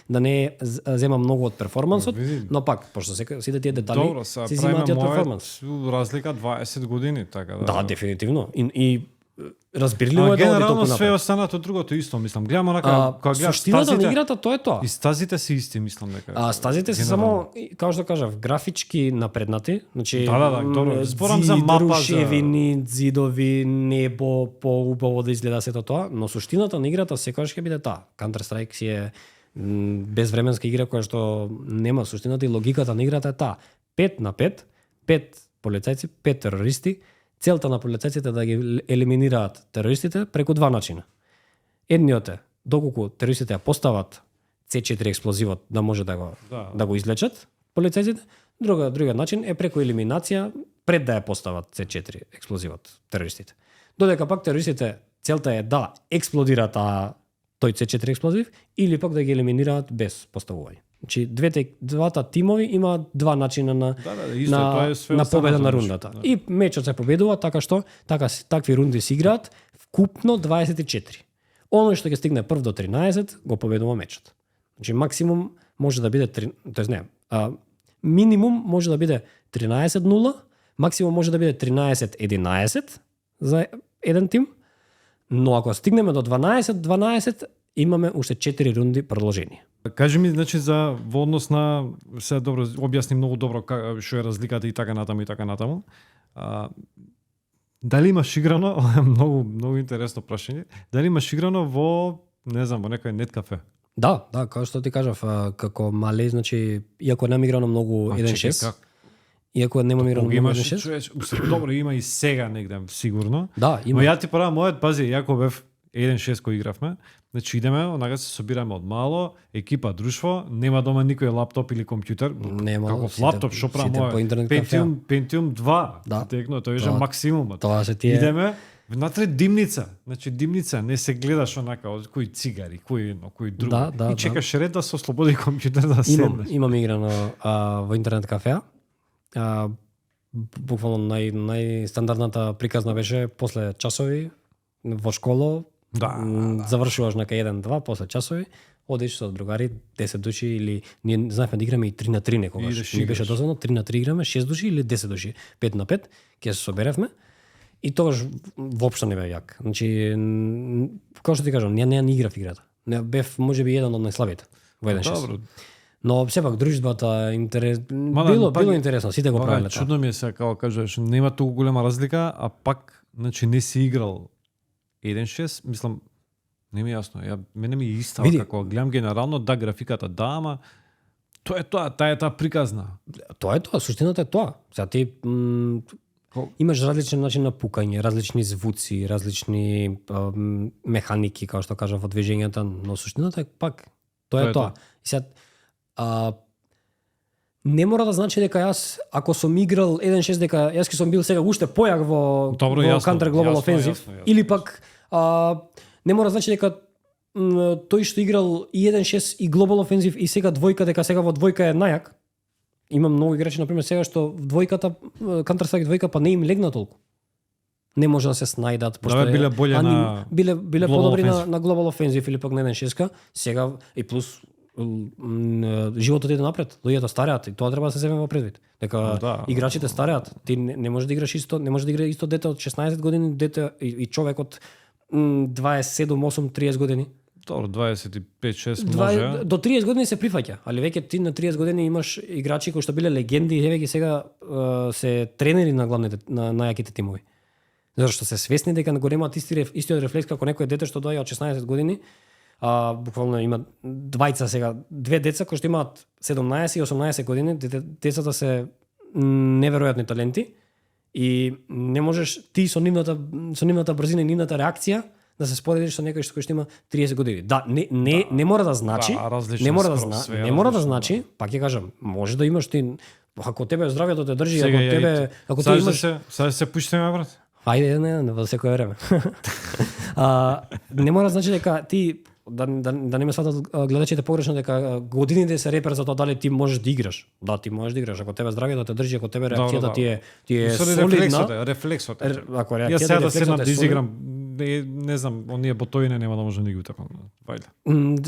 да не зема многу од перформансот, Види. но пак пошто сите тие детали Добро, сега се правиме земаат и од перформанс. мојот разлика 20 години, така да. Да, дефинитивно. И разбирливо А е да оди толку генерално све напред. останато другото исто, мислам. Гледам онака, кога гледаш Суштината на стазите, играта тоа е тоа. и стазите се исти, мислам дека. Стазите се Генерално. само, како што кажав, графички напреднати, значи Да, добро, зборам за зид, мапа, рушевини, зидови, небо, поубаво да изгледа сето тоа, но суштината на играта секогаш ќе биде таа. Counter Strike си е безвременска игра која што нема суштината и логиката на играта е таа. 5 на 5, 5 полицајци, 5 терористи. Целта на полицајците е да ги елиминираат терористите преку два начина. Едниот е доколку терористите ја постават C4 експлозивот да може да го излечат полицајците, другиот начин е преку елиминација пред да ја постават C4 експлозивот терористите. Додека пак терористите целта е да експлодираат тој C4 експлозив или пак да ги елиминираат без поставување. Значи двата тимови имаат два начина на исто, тоа е све на победа останато, на значи, рундата. да. И мечот се победува така што такви рунди се играат вкупно 24. Оној што ќе стигне прв до 13 го победува мечот. Значи максимум може да биде тоест не, минимум може да биде 13-0, максимум може да биде 13-11 за еден тим, но ако стигнеме до 12-12 имаме уште 4 рунди продолжение. Кажи ми, значи, за во однос на, се добро, објасни многу добро што е разликата и така натаму и така натаму. Дали имаш играно, ова е многу интересно прашање, дали имаш играно во, не знам, во некој нет кафе? Да, како што ти кажав, како мале, значи, иако немам играно многу 1.6, иако немам играно Кога многу имаш, 1.6, човеч, добро, има и сега негде, сигурно. да, има. Но ја ти правам мојот, пази, јако бев 1.6 кој игравме, значи идеме, онака се собираме од мало, екипа, друштво, нема дома никој лаптоп или компјутер, Нема, каков сите- лаптоп, што правам сите по интернет кафеа. Pentium 2, Да. текно, тоа беше Тоа- максимумот. Тоа се тие. Идеме, внатре димница, значи димница, не се гледаш онака од кои цигари, кои друго. Да, и чекаш ред да се ослободи компјутер да седнеш. Имам играно во интернет кафеа. Буквално најстандардната приказна беше после часови во школа. Да, Завршуваш на 1-2 после часови, одиш со другари 10 души или ние знаевме да играме и 3 на 3 некогаш. Идеш Ни беше играш. дозволено 3 на 3 играме, 6 души или 10 души, 5 на 5, ќе се соберевме. И тогаш воопшто не бев јак. Значи, како што ти кажам, не играв играта. Не бев можеби еден од најслабите во 1-6. Добро. Но сепак дружбата Мада, било пак- интересно, сите го правеле тоа. Чудно ми е сега како кажеш, нема толку голема разлика, а пак значи не си играл 1-6, мислам не ми е јасно. Мене ми е истава Види. како гледам генерално да графиката да, ама тоа е тоа, таа е таа приказна. Тоа е тоа, суштината е тоа. Сега ти имаш различен начин на пукање, различни звуци, различни механики, како што кажав, во движењата, но суштината е пак тоа е тоа. И сега не мора да значи дека јас, ако сум играл 1-6, дека јас ќе сум бил сега уште појак во јасно, Counter Global јасно, Offensive, јасно. или пак не мора да значи дека тој што играл и 1-6 и Global Offensive и сега двојка, дека сега во двојка е најак. Имам многу играчи, например, сега што в двојката, Counter Strike двојка, па не им легна толку. Не може да се снајдат, Да, биле боле на биле Global подобри Offensive. на Global Offensive или пак на 1.6, сега и плюс животот иде напред, луѓето стареат и тоа треба да се земе во предвид. Дека Да. играчите стареат, ти не можеш да играш исто, не може да игра исто дете од 16 години, дете и човек од 27, 8, 30 години. Добро, 25-6 може. До 30 години се прифаќа, али веќе ти на 30 години имаш играчи кои што биле легенди и веќе сега се тренери на главните на најаките тимови. Зашто се свесни дека го немаат истиот рефлекс како некој дете што доаѓа од 16 години, буквално има двајца сега, две деца кои што имаат 17 и 18 години, децата се неверојатни таленти и не можеш ти со нивната брзина и нивната реакција да се споредиш со некој кој што има 30 години. Да, не мора да значи, различно не мора да скроз, све е не мора да различно, значи, пак ќе кажам, може да имаш ти ако тебе здравјето те држи, Сега ако тебе ако ти имаш сега се пуштиме брат. Ајде, не, во секое време. Не мора да значи дека ти да не ме сватат гледачите погрешно дека годините се репер за тоа дали ти можеш да играш. Да, ти можеш да играш, ако тебе здравјето те држи, ако тебе реакцијата ти е солидна. Рефлексот. Ако Јас реакцијата сега да седнам рефлексот да е изиграм, не знам, оние ботоини нема да може да ги утакам. Вајде.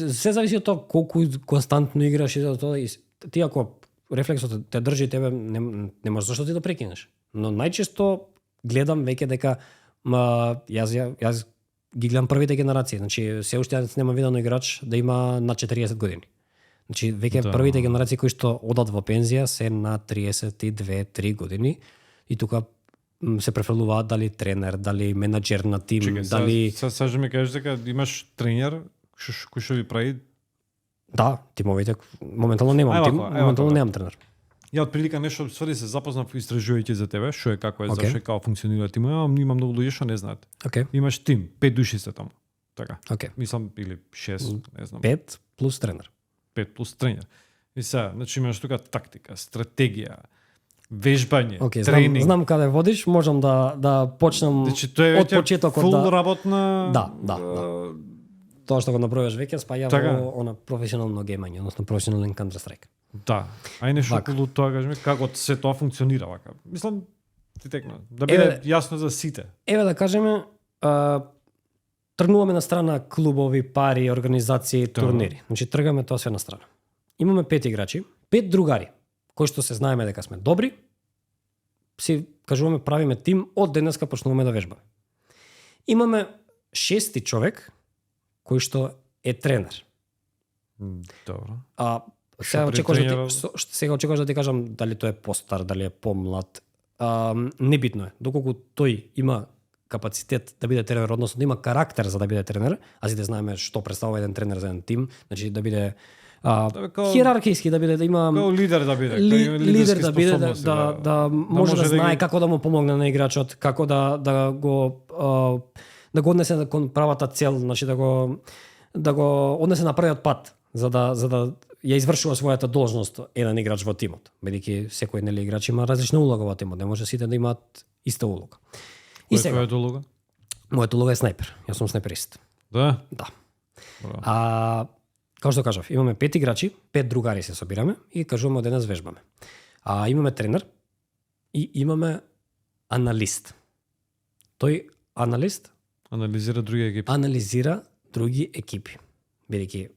Се зависи од тоа колку константно играш и за тоа и ти ако рефлексот те држи тебе не можеш зашто ти да прекинеш. Но најчесто гледам веќе дека јас ги гледам првите генерации, значи се уште јас нема видено играч да има над 40 години. Значи веќе првите генерации кои што одат во пензија се на 32-3 години и тука се префрлуваат дали тренер, дали менаџер на тим, дали Сега ми кажеш дека имаш тренер кој што ви прави. да, тимовите моментално немам тим, моментално немам тренер. Ја од прилика нешто ствари се запознав истражувајќи за тебе, што е како е, Okay. зашто е како функционира тимот, има многу луѓе што не знаат. Океј, Имаш тим, 5 души се таму. Така. океј. Мислам или 6, не знам. 5 плюс тренер. 5 плюс тренер. И сега, значи имаш тука тактика, стратегија, вежбање, Океј, тренинг. знам каде водиш, можам да почнам Значи тоа е од почетокот фул да работна. Да. Тоа што го направиш веќе спаја Така. во она професионално геймање, односно професионален Counter Strike. Да. Ај нешто Вака. околу тоа кажеме како се тоа функционира вака. Мислам ти текна да биде јасно за сите. Еве да кажеме, тргнуваме на страна клубови, пари, организации, турнири. Значи тргаме тоа све на страна. Имаме 5 играчи, 5 другари, кои што се знаеме дека сме добри, си кажуваме правиме тим, од денеска почнуваме да вежбаме. Имаме 6 човек кој што е тренер. Добро. Сега при очекуваш тренерот? сега очекуваш да ти кажам дали тој е постар, дали е помлад. Небитно е. Доколку тој има капацитет да биде тренер, односно да има карактер за да биде тренер, а сите знаеме што представува еден тренер за еден тим, значи да биде хиерархиски, да биде да има Као лидер да биде, као има лидер лидерски да биде способности, да може да знае како да му помогне на играчот, како да го однесе кон правата цел, значи да го однесе на првиот пат, за да ја извршува својата должност еден играч во тимот. Бидејќи секој нели играч има различна улога во тимот, не може сите да имаат иста улога. И сега, Која е улога? мојата улога е снайпер. Јас сум снайперист. Да. Да. Браво. Како што кажав, имаме 5 играчи, 5 другари се собираме и кажуваме од денес вежбаме. Имаме тренер и имаме аналист. Тој аналист Анализира други екипи. анализира други екипи. Бидејќи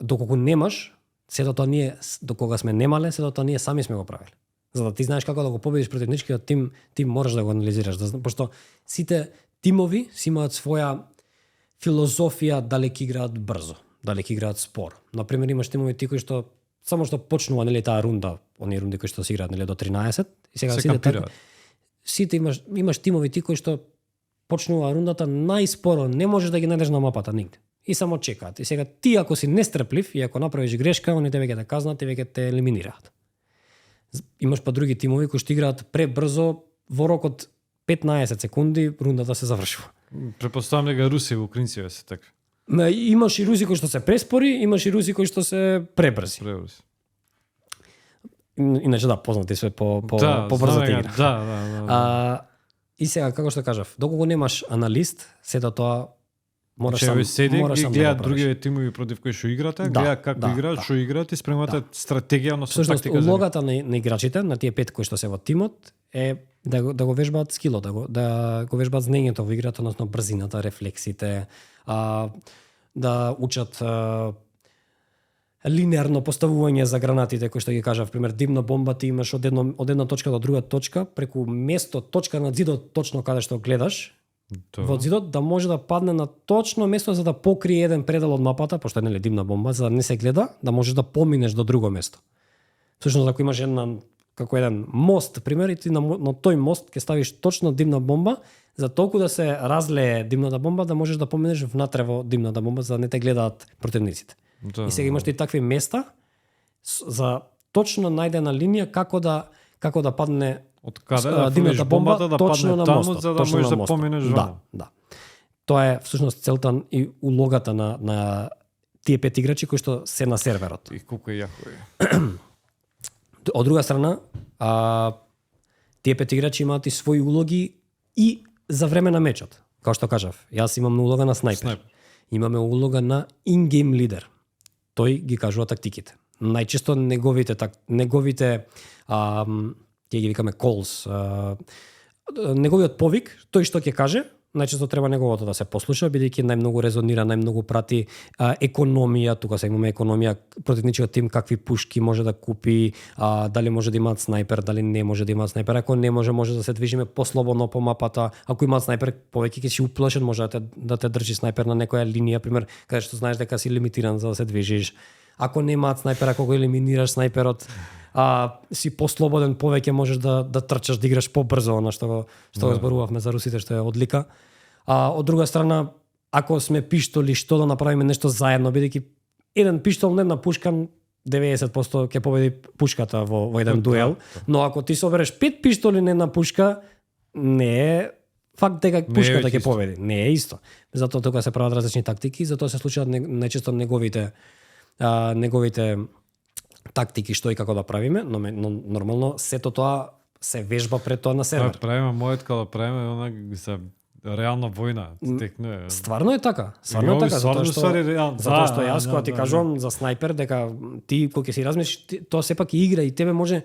доколку немаш, сето тоа ние до кога сме немале, сето тоа ние сами сме го правиле. За да ти знаеш како да го победиш противничкиот тим, ти можеш да го анализираш, пошто сите тимови си имаат своја филозофија дали ќе играат брзо, дали ќе играат спор. Например, имаш тимови кои што само што почнува нели таа рунда, оние рунди кои што се играат нели до 13 и сега сите имаш тимови кои што почнува рундата најспоро, не можеш да ги најдеш на мапата нигде. И само чекаат. И сега ти ако си нестрплив и ако направиш грешка, они тебе ќе те казнат и веќе те елиминираат. Имаш па други тимови кои што играат пребрзо, во рок од 15 секунди рундата се завршува. Претпоставам дека руси и украинци се така. Имаш и руси кои што се преспори, имаш и руси кои што се пребрзи. Иначе да, познати све по брзата игра. Да. И сега како што кажав, доколку немаш аналист, сето тоа мораш сам да гледаат другите тимови против кои што играте, гледаат како играат, што играат и спремате стратегија на тактика. Улогата на играчите, на тие 5 кои што се во тимот е да го вежбаат скилот, да го вежбаат знаењето во играта, односно брзината, рефлексите, да учат линеарно поставување за гранатите, кои што ги кажав, пример димна бомба ти имаш од една точка до друга точка, преку место, точка на зидот, точно каде што гледаш, во зидот да може да падне на точно место за да покрие еден предел од мапата, пошто е нели димна бомба, за да не се гледа, да можеш да поминеш до друго место. Всушност ако имаш како еден мост, пример, и ти на тој мост ќе ставиш точно димна бомба, за толку да се разлее димната бомба, да можеш да поминеш внатре во димната бомба, за да не те гледаат противниците. И сега имаш и такви места за точно најдена линија како да падне од каде да димната бомбата да падне на таму за да можеш да поминеш во. Да. Тоа е всушност целта и улогата на тие 5 играчи кои што се на серверот. И колку е јако е. Од друга страна, тие 5 играчи имаат и своји улоги и за време на мечот. Као што кажав, јас имам улога на снайпер. Имаме улога на in-game лидер. Тој ги кажува тактиките. Најчесто неговите тие ги викаме calls, неговиот повик, тој што ќе каже, најчесто треба неговото да се послуша, бидејќи најмногу резонира, најмногу прати економија, тука се имаме економија, противничкиот тим какви пушки може да купи, дали може да имаат снайпер, дали не може да имаат снайпер, ако не може да се движиме послободно по мапата, ако имаат снайпер, повеќе ќе си уплашен, може да те држи снайпер на некоја линија, пример, каде што знаеш дека си лимитиран за да се движиш. Ако немаат снайпер, ако го елиминираш снайперот, си послободен, повеќе можеш да трчаш, да играш побрзо, на што го зборувавме за русите, што е одлика. Од друга страна, ако сме пиштоли, што да направиме нешто заедно, бидејќи еден пиштол, една пушка, 90% ќе победи пушката во еден дуел, но ако ти собереш 5 пиштоли на една пушка, не е факт дека пушката ќе победи. Не е исто. Затоа тука се прават различни тактики, затоа се случуваат најчесто неговите тактики што и како да правиме, но нормално сето тоа се вежба пред тоа на сервер. Правиме мојот кога правиме она се реална војна текне. Стварно е така. Затоа што јас кога ти кажувам за снайпер дека ти кога ќе си размислиш, тоа сепак игра и тебе може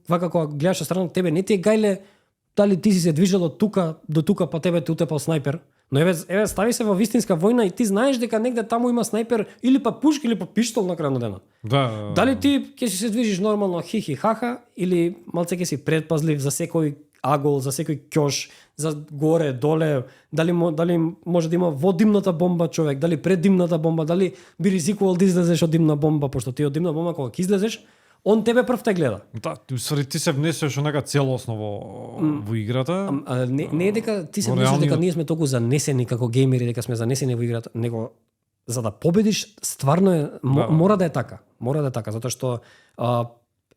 вака кога гледаш страна, тебе не ти е гајле дали ти си се движел од тука до тука, па тебе те утепал снайпер. Но еве стави се во вистинска војна и ти знаеш дека негде таму има снайпер или па пушка или па пиштол на крај на денот. Да. Дали ти ќе си се движиш нормално хихи хаха или малце ќе си предпазлив за секој агол, за секој ќош, за горе, доле, дали може да има во димната бомба човек, дали пред димната бомба, дали би ризикувал да излезеш од димна бомба, пошто ти од димна бомба кога ќе излезеш, он тебе прв те гледа. Да, ти се внесеш онака целосно во играта. Не е дека ти се внесеш дека ние сме толку занесени како геймери, дека сме занесени во играта, него за да победиш стварно е мора да е така. Мора да е така, затоа што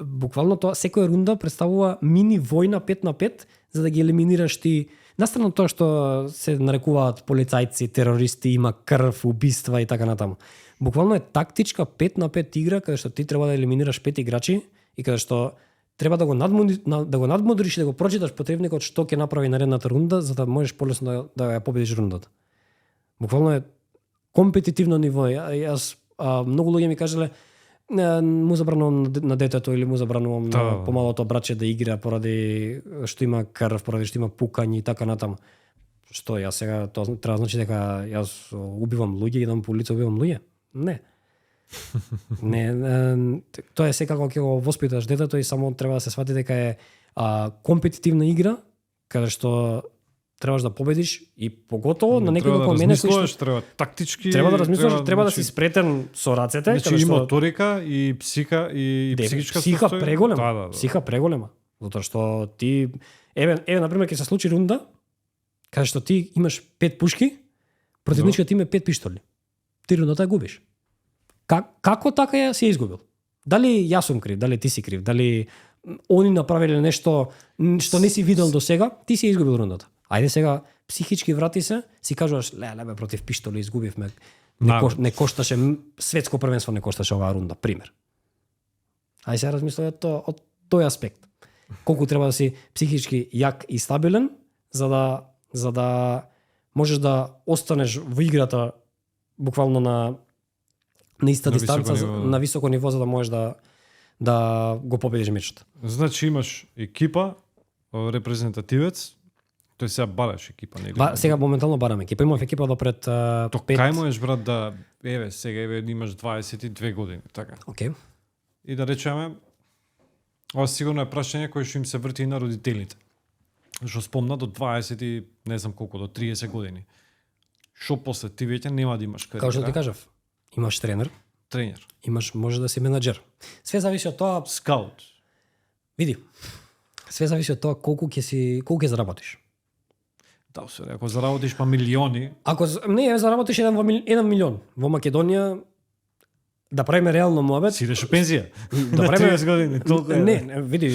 буквално тоа секоја рунда представува мини војна 5 на 5 за да ги елиминираш ти. Настрана тоа што се нарекуваат полицајци, терористи, има крв, убиства и така натаму. Буквално е тактичка 5 на 5 игра каде што ти треба да елиминираш 5 играчи и каде што треба да го надмудриш и да го прочиташ противникот што ќе направи наредната рунда за да можеш полесно да ја победиш рундата. Буквално е компетитивно ниво. Јас многу луѓе ми кажале му забранувам на детето или му забранувам на помалото братче да игра поради што има крв, поради што има пукање и така натаму. Што јас сега тоа треба значи дека јас убивам луѓе и идам по улица убивам луѓе? Не. Тоа е секако ќе го воспиташ детето и само треба да се свати дека е компетитивна игра, каде што требаш да победиш и поготово на некој како мене кој што треба тактички, треба да размислуваш, треба да си спретен со рацете, значи и моторика и псика и психичка психа состојба. преголема. Психа преголема. Затоа што ти еве на пример ќе се случи рунда каде што ти имаш 5 пушки, противничкиот има 5 пиштоли. Ти рундата ја губиш. Како така ја си ја изгубил? Дали јас сум крив, дали ти си крив, дали они направиле нешто што не си видел до сега, ти си ја изгубил рундата. Ајде сега психички врати се, си кажуваш леле против пиштоли изгубивме. Не кошташе светско првенство, не кошташе оваа рунда, пример. Ајде сега размислуваме од тој аспект. Колку треба да си психички јак и стабилен за да можеш да останеш во играта буквално на иста дистанца, на високо ниво за да можеш да го победиш мечот. Значи имаш екипа, репрезентативец, тој сега бараш екипа, нели? Сега моментално барам екипа. Имав екипа до пред 5. Кај можеш брат да сега имаш 22 години, така. Океј. И да речеме ова сигурно е прашање кое што им се врти и на родителите. Што спомна до 20 и не знам колку, до 30 години. Што после ти веќе нема да имаш кариера. Као што ти кажав, имаш тренер, може да си менаџер. Све зависи од тоа, скаут. Види. Све зависи од тоа колку ќе заработиш. Да, се ако заработиш па милиони, ако не заработиш 1 милион во Македонија, да правиме реално муабет. си идеш у пензија. Да правиме 30 години, толку е. Не, види,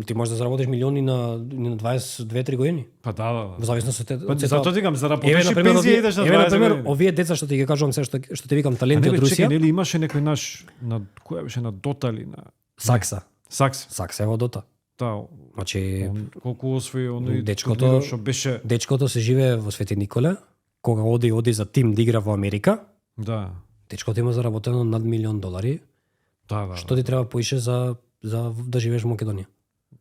ти можеш да заработиш милиони на 22-3 години. Па да. Во зависност од Затоа ти кажам, заработиш и пензија идеш на 20 години. на пример, овие деца што ти ги кажувам се што ти викам таленти од Русија. Чекај, нели имаше некој наш на која беше на Дота или на Сакса. Сакса е во Дота. Да. Значи колку освои оној дечкото што беше. Дечкото се живее во Свети Николе, кога оди за тим да игра во Америка. Да. Дечкото има заработено над $1,000,000. Да. Што ти треба поише за да живееш во Македонија?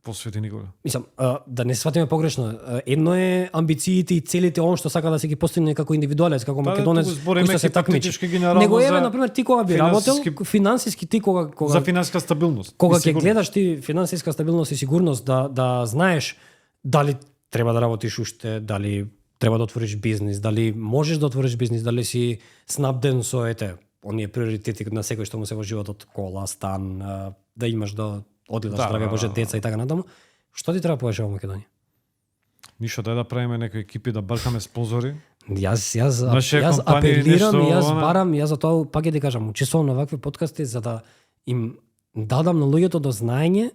По Свети Николе. Мислам, да не сватиме погрешно. Едно е амбициите и целите он што сака да се ги постигне како индивидуалец, како македонец, кој што се такмичи. Него еве на пример ти кога би работел финансиски ти кога за финансиска стабилност. Кога ќе гледаш ти финансиска стабилност и сигурност да знаеш дали треба да работиш уште, дали треба да отвориш бизнис, дали можеш да отвориш бизнис, дали си снабден со оние приоритети на секој што му се во животот, кола, стан, да имаш да одидаш здраве Боже деца и така натаму. Што ти треба повеќе во Македонија? Ништо, дај да правиме некои екипи да баркаме спонзори. Јас апелирам, барам, за тоа пак ќе ти кажам, учествувам на вакви подкасти за да им дадам на луѓето до знаење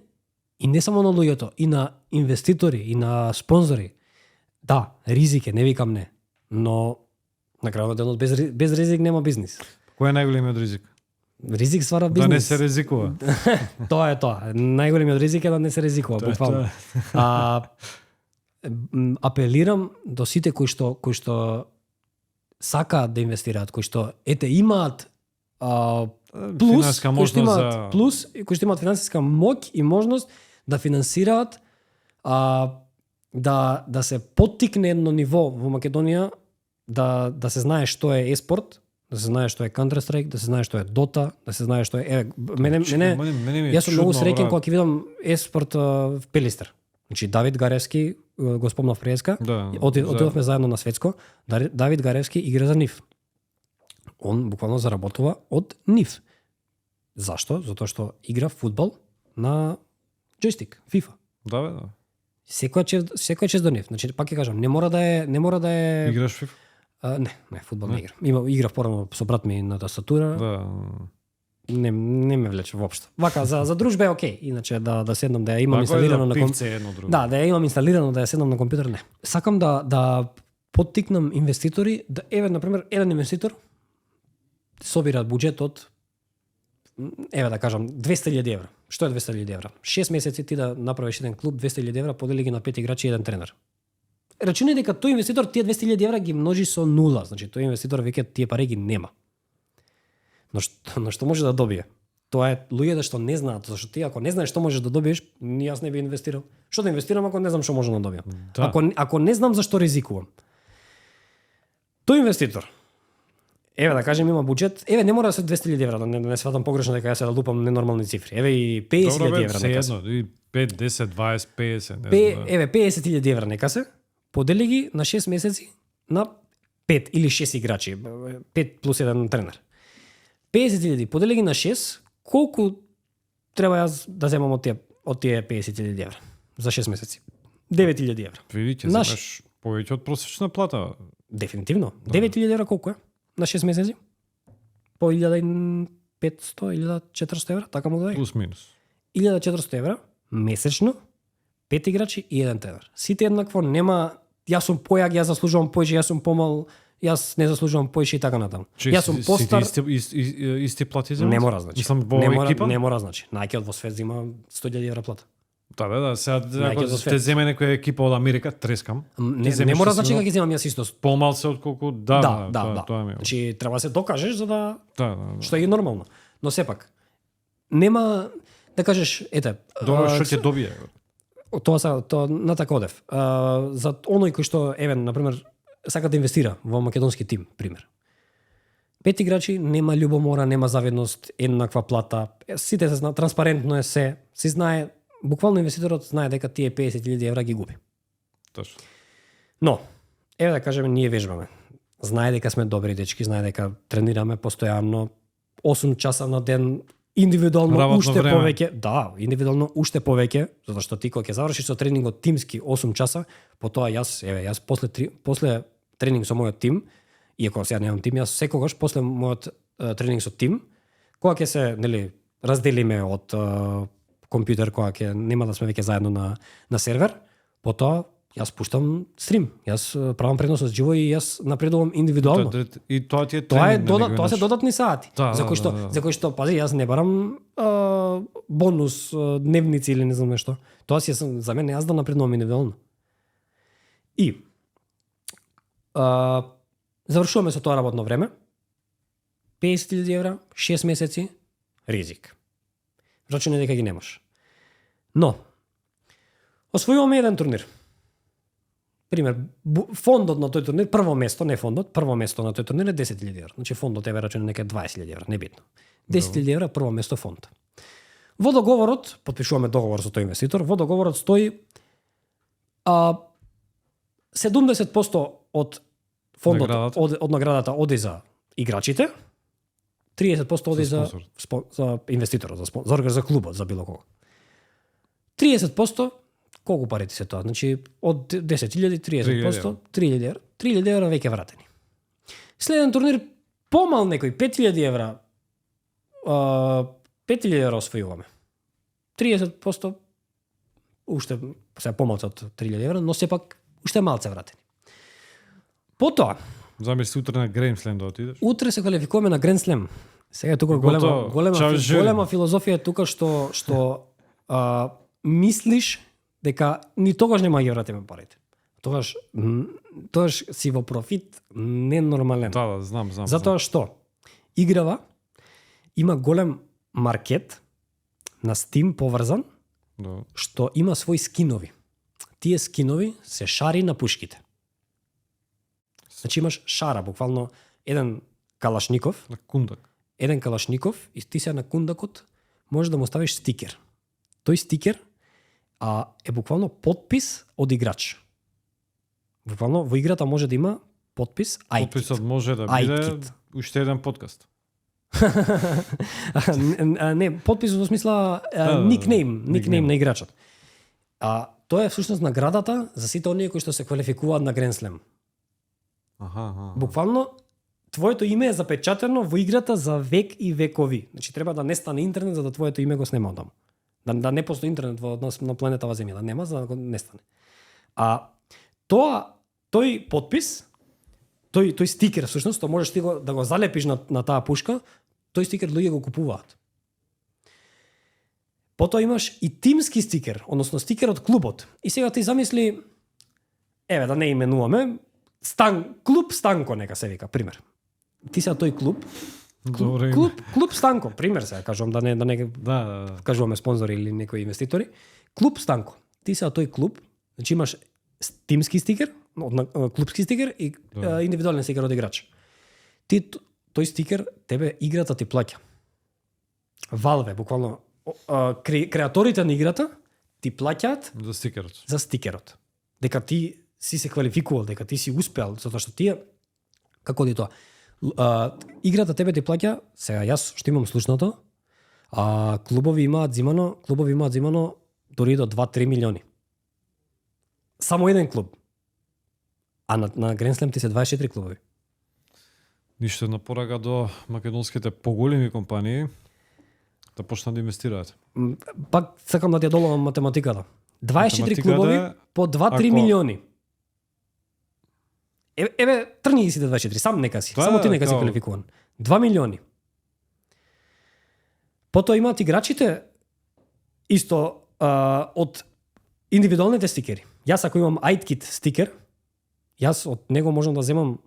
и не само на луѓето, и на инвеститори, и на спонзори. Да, ризик е, не викам не, но на крајот денот без ризик нема бизнис. Кој е најголемиот ризик? Ризик ствара бизнис. Да не се ризикува. Тоа е тоа. Најголемиот ризик е да не се ризикува, буквално. Апелирам до сите кои што сакаат да инвестираат, кои што имаат плюс, кои што имаат плюс, кои што имаат финансиска моќ и можност да финансираат да се поттикне едно ниво во Македонија, да се знае што е еспорт, да се знае што е Counter-Strike, да се знае што е Dota, да се знае што е мене јас сум многу среќен кога ќе видам еспорт в Пелистер. Значи Давид Гаревски, го спомнав преска, отидовме заедно на светско, Давид Гаревски игра за НИФ. Он буквално заработува од НИФ. Зашто? Затоа што игра фудбал на джойстик, FIFA. Да. Секоја чест до НИФ. Значи пак ќе кажам, не мора да е Играш FIFA? Не, фудбал не играм. Играв порано со брат ми на тастатура. Да. Не ме влече воопшто. Вака за дружба е окей, иначе да седнам да ја имам инсталирано на компјутер. Да ја имам инсталирано да ја седнам на компјутер, не. Сакам да поттикнам инвеститори, да на пример еден инвеститор собира буџет од да кажам 200.000 евра. Што е 200.000 евра? 6 месеци ти да направиш еден клуб 200.000 евра, подели ги на 5 играчи и еден тренер. Рачунај дека тој инвеститор тие 200.000 евра ги множи со нула, значи тој инвеститор веќе тие пари ги нема. Но што може да добие? Тоа е луѓето што не знаат, зашто ти ако не знаеш што можеш да добиеш, јас не би инвестирал. Што да инвестирам ако не знам што можам да добијам? Да. Ако не знам зашто ризикувам. Тој инвеститор Еве да кажем има буџет, еве не мора да се 200.000 евра, да не сватам погрешно дека ја се да лупам ненормални цифри. Еве и 50.000 евра се нека се. едно, и 5, 10, 20, 50, не знам. Еве 50.000 евра нека се. Подели ги на 6 месеци на 5 или 6 играчи, 5 плюс 1 тренер. 50.000 подели ги на 6, колку треба јас да земам од тие 50.000 евра за 6 месеци? 9.000 евра. Види, ќе Наш- земеш повеќе од просечна плата. Дефинитивно. 9.000 евра колку е на 6 месеци? По 1.500, 1.400 евра, така му да е. Плюс минус. 1.400 евра месечно, 5 играчи и 1 тренер. Сите еднакво, нема јас сум појак, јас заслужувам поише, јас сум помал, јас не заслужувам поише и така натаму. Јас сум постар, Исти плати земеш? не мора значи. Мислам, во Не екипа? не мора значи. Најкиот во свет зима 100.000 евра плата. Да, сега Најќе ако за те свет. земе некоја екипа од Америка, трескам. Не, земеш не мора исто значи много. дека ќе земам јас исто. Помал се отколку да, тоа ми е. Значи треба да се докажеш за да Да. што е и нормално. Но сепак нема да кажеш ете Добро а, што ќе добие. тоа на така одев. За оној кој што еве на пример сака да инвестира во македонски тим, пример. 5 играчи, нема љубомора, нема завидност, еднаква плата. Сите се знае, транспарентно е се. Си знае, буквално инвеститорот знае дека тие 50.000 евра ги губи. Точно. Но, еве да кажеме, ние вежбаме. Знае дека сме добри дечки, знае дека тренираме постојано 8 часа на ден, индивидуално Работно уште време. повеќе. Да, индивидуално уште повеќе, затоа што ти кога ќе завршиш со тренингот тимски 8 часа, потоа јас после тренинг со мојот тим, иако сега немам тим, јас секогаш после мојот тренинг со тим, кога ќе се, нели, разделиме од компјутер, кога ќе нема да сме веќе заедно на сервер, потоа јас пуштам стрим, јас правам пренос од живо и јас напредувам индивидуално. И тоа ти е Тоа е тренинг, на некој тоа се начин. додатни сати. Да, за кои што да. за кои што пази јас не барам бонус, дневници или не знам нешто. Тоа си е за мене јас да напредувам индивидуално. И завршуваме со тоа работно време. 50.000 евра, 6 месеци, ризик. Рачуне дека ги немаш. Но, освојуваме еден турнир. Пример, фондот на тој турнир, прво место, не фондот, прво место на тој турнир е 10.000 евра. Значи фондот е рачуне нека 20.000 евра, небитно. 10.000 евра прво место фонд. Во договорот, подпишуваме договор со тој инвеститор, во договорот стои 70% од фондот Наградата. од наградата оди за играчите, 30% оди за спонсор. за инвеститорот, за клубот, за било кого. 30% колку пари ти се тоа? Значи од 10.000 30%, 3.000 евра. 3.000 евра веќе вратени. Следен турнир помал некој 5.000 евра 5.000 евра освојуваме. 30% уште се помалку од 3.000 евра, но сепак уште малце вратени. Потоа, Замисли утре на Грейм Слем да отидеш. утре се квалификуваме на Гранд Слем. Сега е тука Готово. Чао, жени. голема филозофија е тука што мислиш дека ни тогаш нема да ги вратиме парите. Тогаш си во профит ненормален. Да, знам. Затоа што играва има голем маркет на Steam поврзан Да. што има свои скинови. Тие скинови се шари на пушките. Значи имаш шара, буквално еден калашников, На кундак. и ти се на кундакот можеш да му ставиш стикер. Тој стикер е буквално подпис од играч. Буквално во играта може да има подпис iKit. Подписот може да iKit. биде уште еден подкаст. Не, подпис во смисла никнейм на играчот. Тоа е всушност наградата за сите оние кои што се квалификуваат на Grand Slam. Аха. Буквално твоето име е запечатено во играта за век и векови. Значи треба да нестане интернет за да твоето име го снема од таму. Да не постои интернет во нас на планетава Земја, да нема за да го нестане. Тој подпис, тој стикер всушност, што можеш ти да го залепиш на таа пушка, тој стикер луѓе го купуваат. Потоа имаш и тимски стикер, односно стикер од клубот. И сега ти замисли, еве да не именуваме, клуб Станко нека се вика, пример. Ти се тој клуб, клуб Станко, пример се кажувам да не Да. кажуваме спонзори или некои инвеститори. Клуб Станко. Ти се тој клуб, значи имаш тимски стикер, клубски стикер и индивидуален стикер од играч. тој стикер тебе играта ти плаќа. Valve, буквално креаторите на играта ти плаќаат За стикерот. за стикерот. Дека ти си се квалификувал, дека ти си успеал, затоа што тие како ди тоа? Играта тебе ти плаќа, сега јас што имам слушното, клубови имаат зимано дори до 2-3 милиони. Само еден клуб. А на Grand Slam ти се 24 клубови. Ништо на порага до македонските поголеми компании да почнат да инвестираат. Пак сакам да ти ја доловам математиката. 24 Математиката клубови е, по 2-3 ако- милиони. Еве, тргни ги сите 24, сам нека си. Тоа Само е ти нека си као- квалификуван. 2 милиони. Потоа имаат играчите исто од индивидуалните стикери. Јас ако имам iKit стикер, јас од него можам да земам,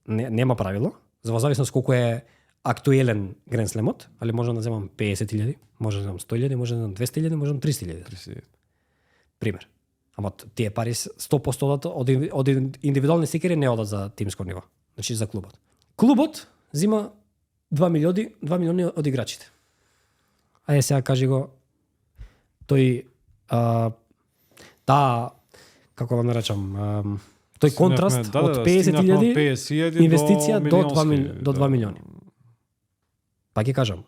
нема правило, за зависност колку е актуелен Grand Slam-от, али можам да земам 50.000, можам да земам 100.000, можам да земам 200.000, можам 300.000. Пример. Ама тие пари 100% одат од индивидуални стикери не одат за тимско ниво. Значи за клубот. Клубот зима 2 милиони од играчите. Ајде сега кажи го тој како да наречам, тој контраст од 50.000 инвестиција до 2 милиони. Па ќе кажам,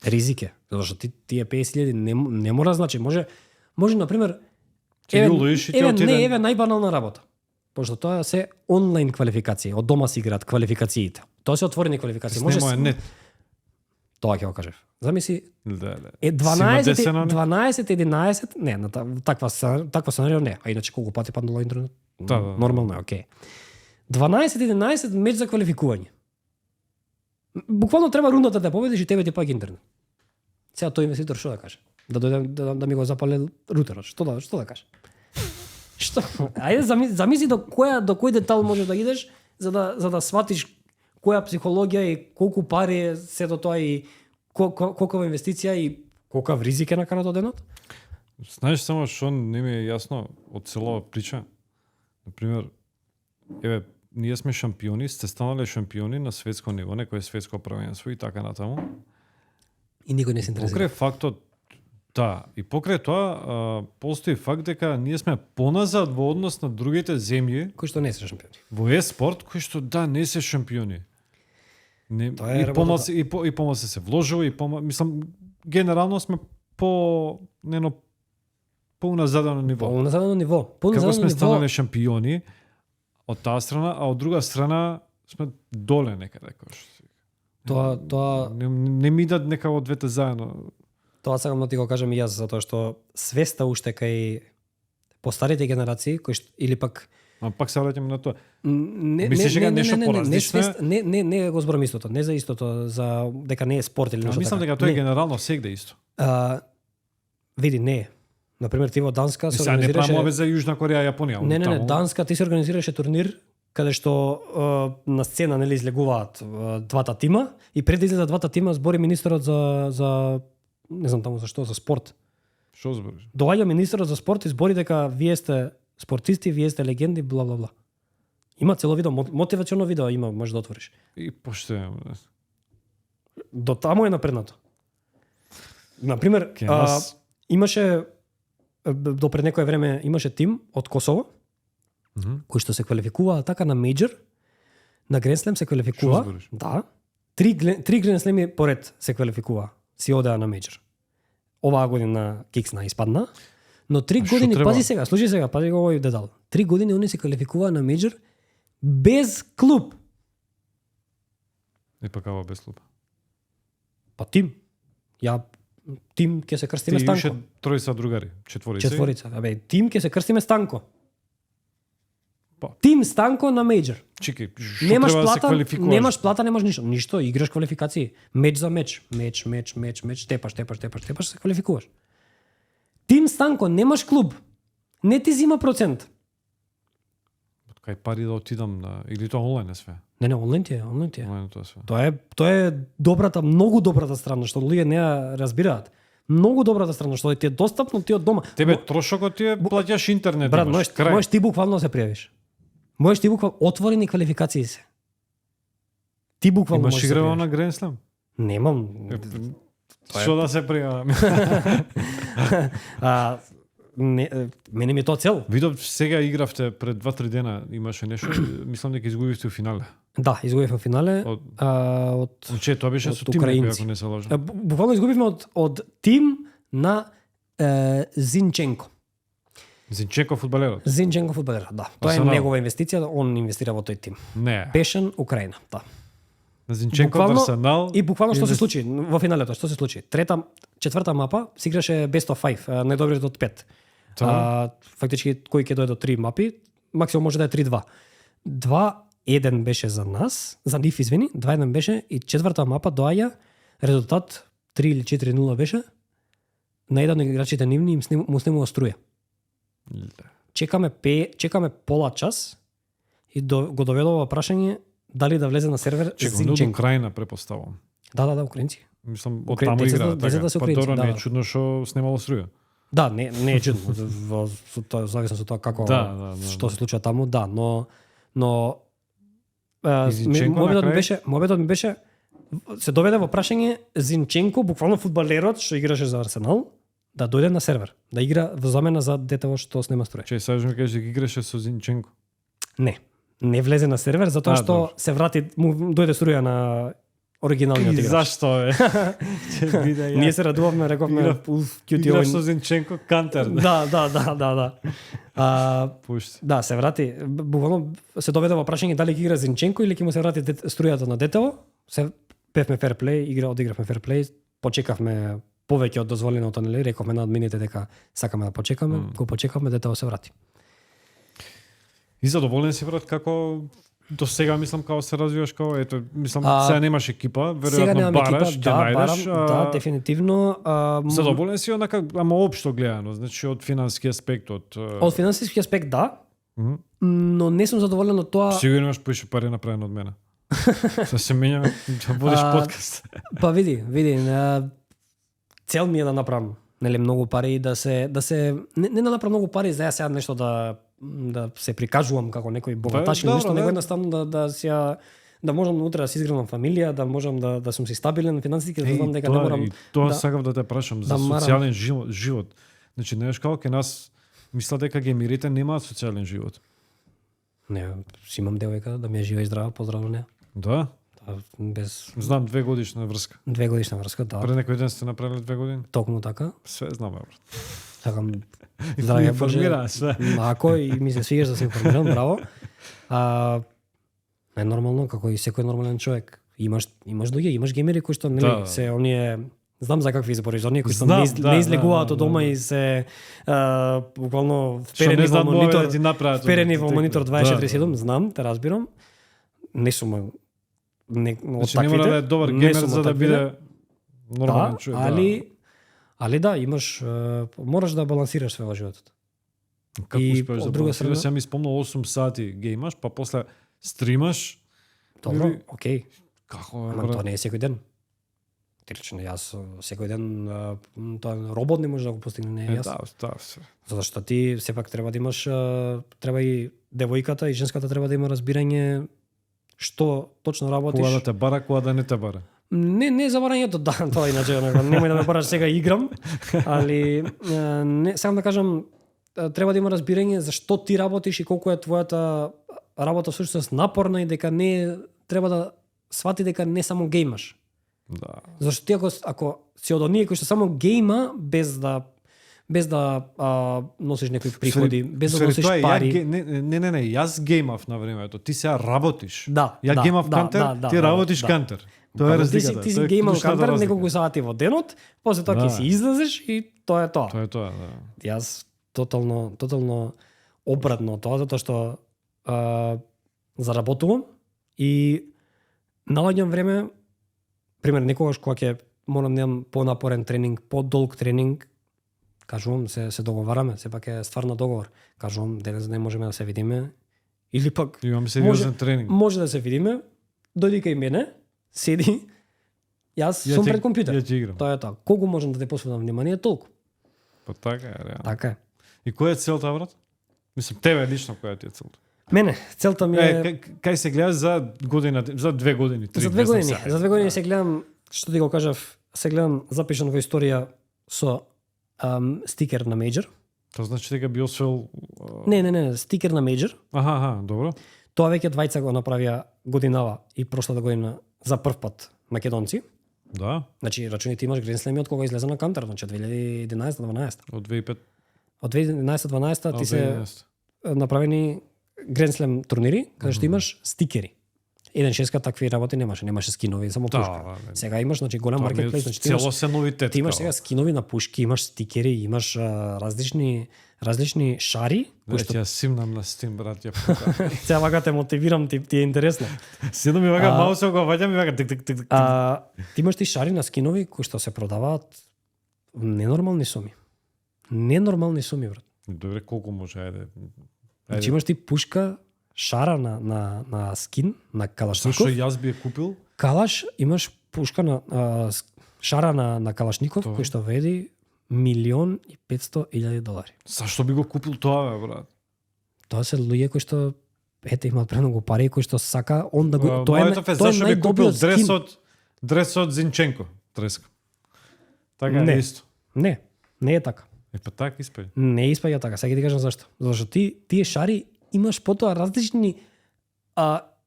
ризик е, затоа што тие 50.000 не мора значи, може на пример Ќе јулиш и ќе отиде. еве најбанална работа. Пошто тоа се онлайн квалификации, од дома си играат квалификациите. Тоа се отворени квалификации. Може Може нет. Тоа ќе го кажев. Замисли Да. 12 Сима 12 11, не, на таква сценарио не, а иначе колку пати паднало интернет. Да. Нормално е, окей. 12-11 меч за квалификување. Буквално треба рундата да победиш и тебе ти пак интернет. Сега тој инвеститор што да каже? Да дојде да ми го запале рутерот. Што да каже? Што? Ајде замисли до кој детал можеш да идеш за да сватиш која психологија и колку пари е сето тоа и колкава инвестиција и колкав ризик е на крајот од денот? Знаеш само што не ми е јасно од целова прича. Например, еве, ние сме шампиони, сте станале шампиони на светско ниво, некој светско првенство и така натаму. И никој не се интересира. Покрај фактот, да, и покрај тоа, постои факт дека ние сме поназад во однос на другите земји Кои што не се шампиони. во спорт кои што да не се шампиони. Не, Тоа е и работата. помал и помал се вложува и мислам генерално сме по уназадено ниво. По-назадено ниво. Како По-назадено сме ниво. станале шампиони од таа страна, а од друга страна сме доле некаде кој што. Тоа Не ми идат некако двете заедно. Тоа сакам да ти го кажам и јас, затоа што свеста уште кај постарите генерации, кои што, или пак А пак се враќаме на тоа. не Мислиш дека нешто поразлично е? свест, не го зборам истото, не за истото, за дека не е спорт или нешто Мислам така. дека тоа е Не. генерално сегде исто. Види, не е. Например, ти во Данска се Сега не правиме организираше за Јужна Кореја, Јапонија. Не, таму. Данска ти се организираше турнир каде што на сцена нели излегуваат двата тима и пред да излезат двата тима збори министерот за не знам таму за што, за спорт. Што збориш? Доаѓа министерот за спорт и збори дека вие сте спортисти, вие сте легенди, бла бла бла. Има цело видео, мотивационо видео има, можеш да отвориш. И поштено. До таму е напреднато. Например, Ке нас- имаше до пред некое време имаше тим од Косово Мгм. кои што се квалификуваа така на мејџор, на Grand Slam се квалификува. Што збориш? Да. Три Grand Slam поред се квалификува. Си одеа на мејџор. Оваа година киксна испадна. Но 3 А што години, треба? пази сега, слушај сега, пази го овој детал. 3 години они се квалификуваа на мејџор без клуб. И пак ава без клуб. Па тим. Тим ќе се крстиме Ти Станко. уште тројца другари, четворица. Четворица. Абе, тим ќе се крстиме Станко. Па. Тим Станко на мејџор. Чекај, што Немаш треба да се плата, квалификуваш? немаш плата, немаш ништо. Ништо, играш квалификации. Меч за меч. Меч, тепаш, се квалификуваш. Тим Станко, немаш клуб. Не ти зима процент. Кај пари да отидам на или тоа онлайн е све. Не, онлайн ти е. Онлайн тоа све. Тоа е добрата, многу добрата страна што луѓе не ја разбираат. Многу добрата страна што ти е достапно ти од дома. Тебе трошокот ти е плаќаш интернет. Брат, имаш, можеш ти буквално да се пријавиш. Можеш ти буквално отворени квалификации се. Ти буквално Имаш можеш да се играло пријавиш. на Grand Slam? Немам. Што да се пријавам? Не, мене ми е тоа цел. Видов сега игравте пред 2-3 дена, имаше нешто, мислам дека изгубивте у финале. Да, изгубивме финале Од од Значи тоа беше од со тим некој, украинци. ако не се лажам. буквално изгубивме од тим на Зинченко. Зинченко фудбалерот? Зинченко фудбалер, да. Тоа е Арсенал. негова инвестиција, он инвестира во тој тим. Не. Пешен, Украина, да. На Зинченко од Буквално- Арсенал. И буквално што се инвести- случи во финалето, што се случи? Четврта мапа се играше best of 5, најдобрите од 5. Фактички кој ќе дојде до 3 мапи, максимум може да е 3-2. 2-1 беше за нас, за нив извини, 2-1 беше и четврта мапа доаѓа резултат 3 или 4-0 беше. На еден од играчите нивни му снимува струја. Чекаме пола час и го доведува прашање дали да влезе на сервер Чекам, од Зинченко. Украина препоставам. Да, украинци. Мислам, од Украин- таму децата- играат. децата Така. се Па украинци, добро, да, не е да. чудно што снемало струја. Да, не е чудно. Со тоа зависно со тоа како Да. што се случува таму, да, но И Зинченко на крај? мобетот ми беше се доведе во прашање Зинченко, буквално фудбалерот што играше за Арсенал, да дојде на сервер, да игра во замена за детево што снема струја. Че сакаш ми кажеш дека играше со Зинченко. Не влезе на сервер затоа што добро. се врати, му дојде струја на оригиналниот И играч. зашто е? Ќе биде ја. Ние се радувавме, рековме, Играв- кјути Играш овој. со Зинченко кантер. Да. Пушти. Да, се врати. Буквално се доведе во прашање дали ќе игра Зинченко или ќе му се врати струјата на детево. Се певме фер плей, одигравме фер плей, почекавме повеќе од дозволеното, нели? Рековме на админите дека сакаме да почекаме, го почекавме, детево се врати. И задоволен си брат како до сега мислам како се развиваш како ето мислам А, сега немаш екипа, Сега веројатно немам екипа, бараш, ќе да, најдеш. барам, да, дефинитивно. Задоволен си онака, ама општо гледано, значи од финански аспект, Од финансиски аспект да, Мгм. но не сум задоволен од тоа. Сигурно имаш поише пари направено од мене. Се менјаме да водиш подкаст. Па види, цел ми е да направам нели многу пари и да се не да направам многу пари за ја сега нешто да се прикажувам како некој богаташ или добро, нешто, да. него едноставно да можам утре да си изградам фамилија, да можам да сум си стабилен финансиски, да знам дека не морам и тоа да- сакам да те прашам за да марам. социјален живот. Значи знаеш како ке нас мисла дека геймерите немаат социјален живот. Не, си имам девојка да ми е жива и здрава, поздраво неа. Да, Да, без знам 2 годишна врска. 2 годишна врска, да. Пред некој ден сте направиле 2 години. Токму така. Све знаме брат. Сакам И здравје информира све. Мако и ми се свигаш да се информирам, браво. Е нормално како и секој нормален човек. Имаш луѓе, имаш геймери кои што нели Да. се оние знам за какви збориш, оние кои што Знам, не излегуваат да, од дома да. и се буквално Што вперени не во знаат монитор, да ти направат. вперени во монитор 24/7, Да. знам, те разбирам. Не сум од Значи не таквите. мора да е добар не геймер сум за од да таквите. биде нормален Да, човек. али да, имаш мораш да балансираш све во животот. Како и успееш од да друга балансираш? страна- Ја ми спомнал 8 сати геймаш, па после стримаш. Добро, Или- окей. Како е, Ама брат? тоа не е секој ден. Ти рече, јас секој ден тоа робот не може да го постигне, не е јас. Да, се. Затоа што ти сепак треба да имаш треба и девојката и женската треба да има разбирање што точно работиш. Кога да те бара, кога да не те бара. Не за барањето, да, тоа иначе немој да ме бараш сега играм, али не сакам да кажам треба да има разбирање за што ти работиш и колку е твојата работа всушност напорна и дека не треба да свати дека не само геймаш. Да. Зашто ти ако си од оние кои што само гейма без да носиш некои приходи, без да Сфери, носиш тоа е, пари. Не, јас геймав на времето. Ти сега работиш. Да, Ја геймав кантер, ти работиш кантер. Тоа е разликата. Ти си Тоа е геймал клучната кантер разлика. неколку сати во денот, после тоа ќе Да. си излезеш и тоа е тоа. Тоа е тоа, да. Јас тотално обратно тоа, затоа што заработувам и наоѓам време, пример, некогаш кога ќе морам да имам понапорен тренинг, подолг тренинг, кажувам, се договараме, сепак е стварно договор. Кажувам, денес не можеме да се видиме, или пак Имам сериозен тренинг. може да се видиме, дојди кај мене, седи, јас сум пред компјутер. Ја ќе играм. Тоа е тоа. Колку можам да те посветам внимание, толку. Па така е, реално. Така е. И која е целта, брат? Мислам, тебе лично која ти е целта? Мене, целта ми е... Кај се гледа за година, за 2 години, 3, За 2 години, за 2 години се гледам, што ти го кажав, се гледам запишан во историја со стикер на мејџор. Тоа значи дека би освоил... Не, стикер на мејџор. Аха, добро. Тоа веќе двајца го направија годинава и прошлата година за прв пат македонци. Да, Значи, рачуните имаш Grand Slam од кога излезе на Кантар, значи 2011-12. од 2005 Од 2011-12 ти се 2011. направени Grand Slam турнири, каде што имаш стикери. 1.6 такви работи немаше скинови, само пушка. Да, Сега имаш значи голем маркетплейс, значи ти имаш целосен новитет. ти имаш сега скинови на пушки, имаш стикери, имаш различни шари, кои Што што ја симнам на Steam, брат, ја. сега вака те мотивирам, ти е интересно. Сидам ми вака маусот го ваѓам и вака тик тик тик. Ти имаш ти шари на скинови кои што се продаваат ненормални суми. Ненормални суми, брат. Добре, колку може, ајде. Значи имаш ти пушка, шара на скин, на Зашто Калашников. јас би ја купил? Калаш, имаш пушка на шара на Калашников, Тоа. кој што вреди $1.500.000. Зашто би го купил тоа, бе, брат? Тоа се луѓе кои што ете имаат премногу пари кои што сака он да го Моето фе, зашто би купил најдобриот скин. дресот Зинченко, треска. Така Не. е исто. Не е така. Па така испаѓа. Не испаѓа така. Сега ќе ти кажам зашто. Зашто тие шари имаш потоа различни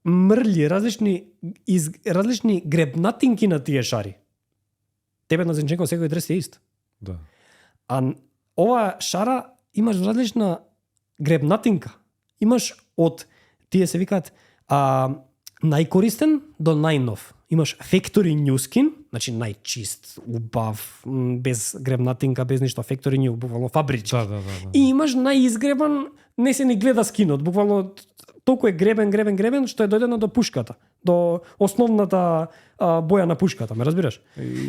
мрли, различни гребнатинки на тие шари. Тебе на Зинченко секој дрес е ист. Да. А ова шара имаш различна гребнатинка. Имаш од тие се викаат најкористен до најнов. Имаш factory new skin, значи најчист, убав, без гребнатинка, без ништо, factory new, буквално фабрички. Да. И имаш најизгребан, не се ни гледа скинот, буквално толку е гребен, што е дојдено до пушката, до основната боја на пушката, ме разбираш?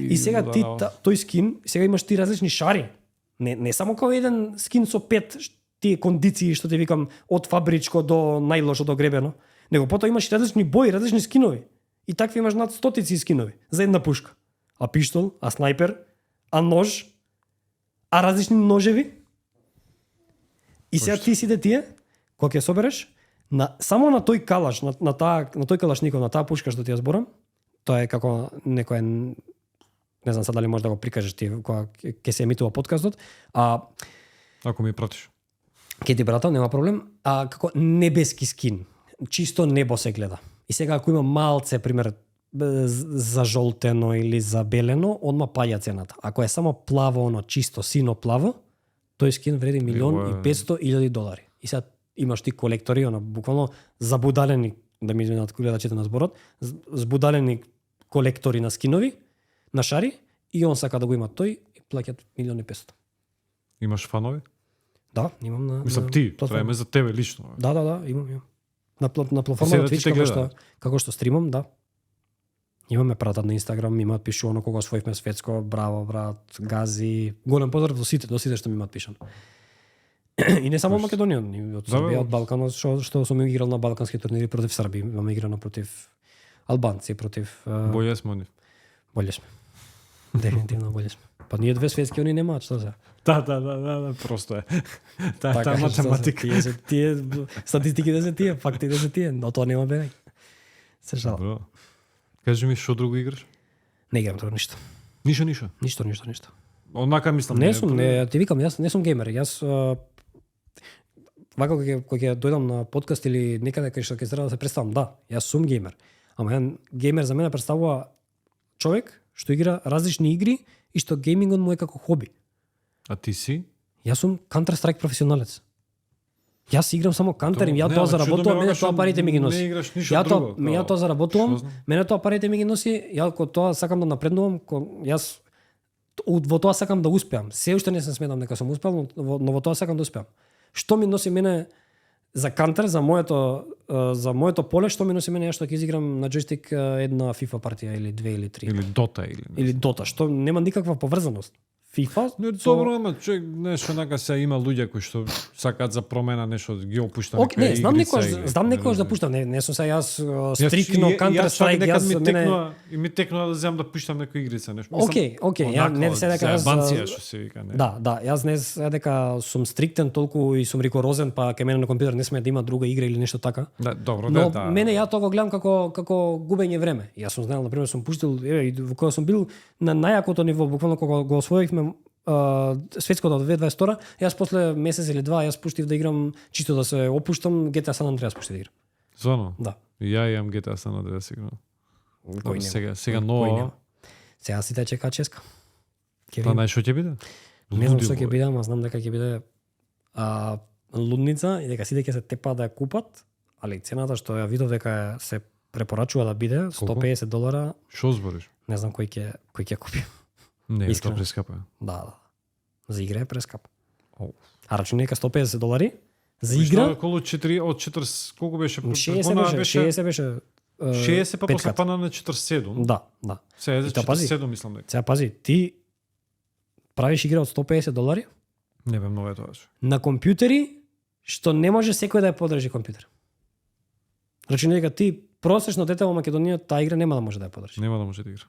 И сега ти тој скин, сега имаш ти различни шари. Не само како еден скин со 5 тие кондиции што ти викам од фабричко до најлошо до гребено, него потоа имаш различни бои, различни скинови. И такви имаш над стотици скинови за една пушка. А пиштол, а снајпер, а нож, а различни ножеви. И сега ти сите тие, кога ќе собереш, само на тој калаш, на тој калашников, на таа пушка што ти ја зборам, тоа е како некој не знам сад дали можеш да го прикажеш ти кога ќе се емитува подкастот, Ако ми пратиш. ќе ти братам, нема проблем, како небески скин, чисто небо се гледа. И сега ако има малце, пример, зажолтено или забелено, одма паѓа цената. Ако е само плаво, оно чисто сино плаво, тој скин вреди $1.500.000. И сега имаш ти колектори, оно буквално забудалени, да ми извинат гледачите на зборот, збудалени колектори на скинови, на шари, и он сака да го има тој и плаќат $1.500.000. Имаш фанови? Да, имам на Мислам ти, платформа. треба за тебе лично. Бе. Да, имам. На платформа Сега на ти те Twitch, гледа. како што стримам, да. Имаме пратат на Инстаграм, имаат пишувано кога освоивме светско, браво брат, гази. Голем поздрав до сите што ми имаат пишано. И не само од Македонија, и од Да, бе, Србија, од Балканот, што сум играл на балкански турнири против Срби, имаме играно против албанци, против Боја сме они. боле сме. Дефинитивно боле сме. Па ние две светски, они немаат, што се? Да, просто е. Таа Така, математика. Тие статистиките се тие, фактите се тие, но тоа нема бегај. Се жал. Добро. Кажи ми што друго играш? Не играм тоа ништо. Ништо. Однака мислам. Не сум, ти викам, јас не сум геймер. Јас вака кога ќе дојдам на подкаст или некаде кај што ќе треба да се представам, да, јас сум геймер. Ама еден геймер за мене представува човек што игра различни игри и што геймингот му е како хоби. А ти си? Јас сум Counter-Strike професионалец. Јас играм само Counter, ја тоа заработувам, мене тоа парите ми ги носи. Не играш ништо друго. Ја тоа заработувам, Што знам? мене тоа парите ми ги носи, ја кога тоа сакам да напреднувам, јас во тоа сакам да успеам. Се уште не се сметам дека сум успел, но во тоа сакам да успеам. Што ми носи мене за Counter, за моето поле, што ми носи мене што ќе изиграм на джойстик една FIFA партија или 2 или 3. Или Дота или. Или Dota, што нема никаква поврзаност. FIFA. Не, добро, ама човек нешто онака се има луѓе кои што сакаат за промена нешто ги опуштаме. Ок, не, знам некош да пуштам, не сум се јас стрикно Counter Strike, јас мене и ми текнува да земам да пуштам некој игрица нешто. Океј, ја не се дека јас банција што се вика, не. Да, јас не се дека сум стриктен толку и сум ригорозен, па кај мене на компјутер не сме да има друга игра или нешто така. Да, добро, но да. Мене ја тоа го гледам како губење време. Јас сум знаел, на пример, сум пуштил, и во кога сум бил на најакото ниво, буквално кога го освоивме светското 2022, јас после месец или два јас пуштив да играм чисто да се опуштам GTA San Andreas пуштив да играм. Зоно? Да. Ја имам GTA San Andreas играм. Кој Сега ново. Сега сите чека ческа. Па знаеш што ќе биде? Не знам што ќе биде, ама знам дека ќе биде лудница и дека сите ќе се тепаат да ја купат, али цената што ја видов дека се препорачува да биде $150. Што збориш? Не знам кој ќе купи. Не, тоа прескапа. Да. За игра е прескап. Oh. А рачуни дека $150 за игра околу 4 од 40 колку беше? 60 беше. 60 па после пана на 47. Да. Сега за 47 мислам дека. Сега пази, ти правиш игра од $150? Не бе, многу е тоа. На компјутери што не може секој да ја подржи компјутер. Рачуни дека ти просечно дете во Македонија таа игра нема да може да ја подржи. Нема да може да игра.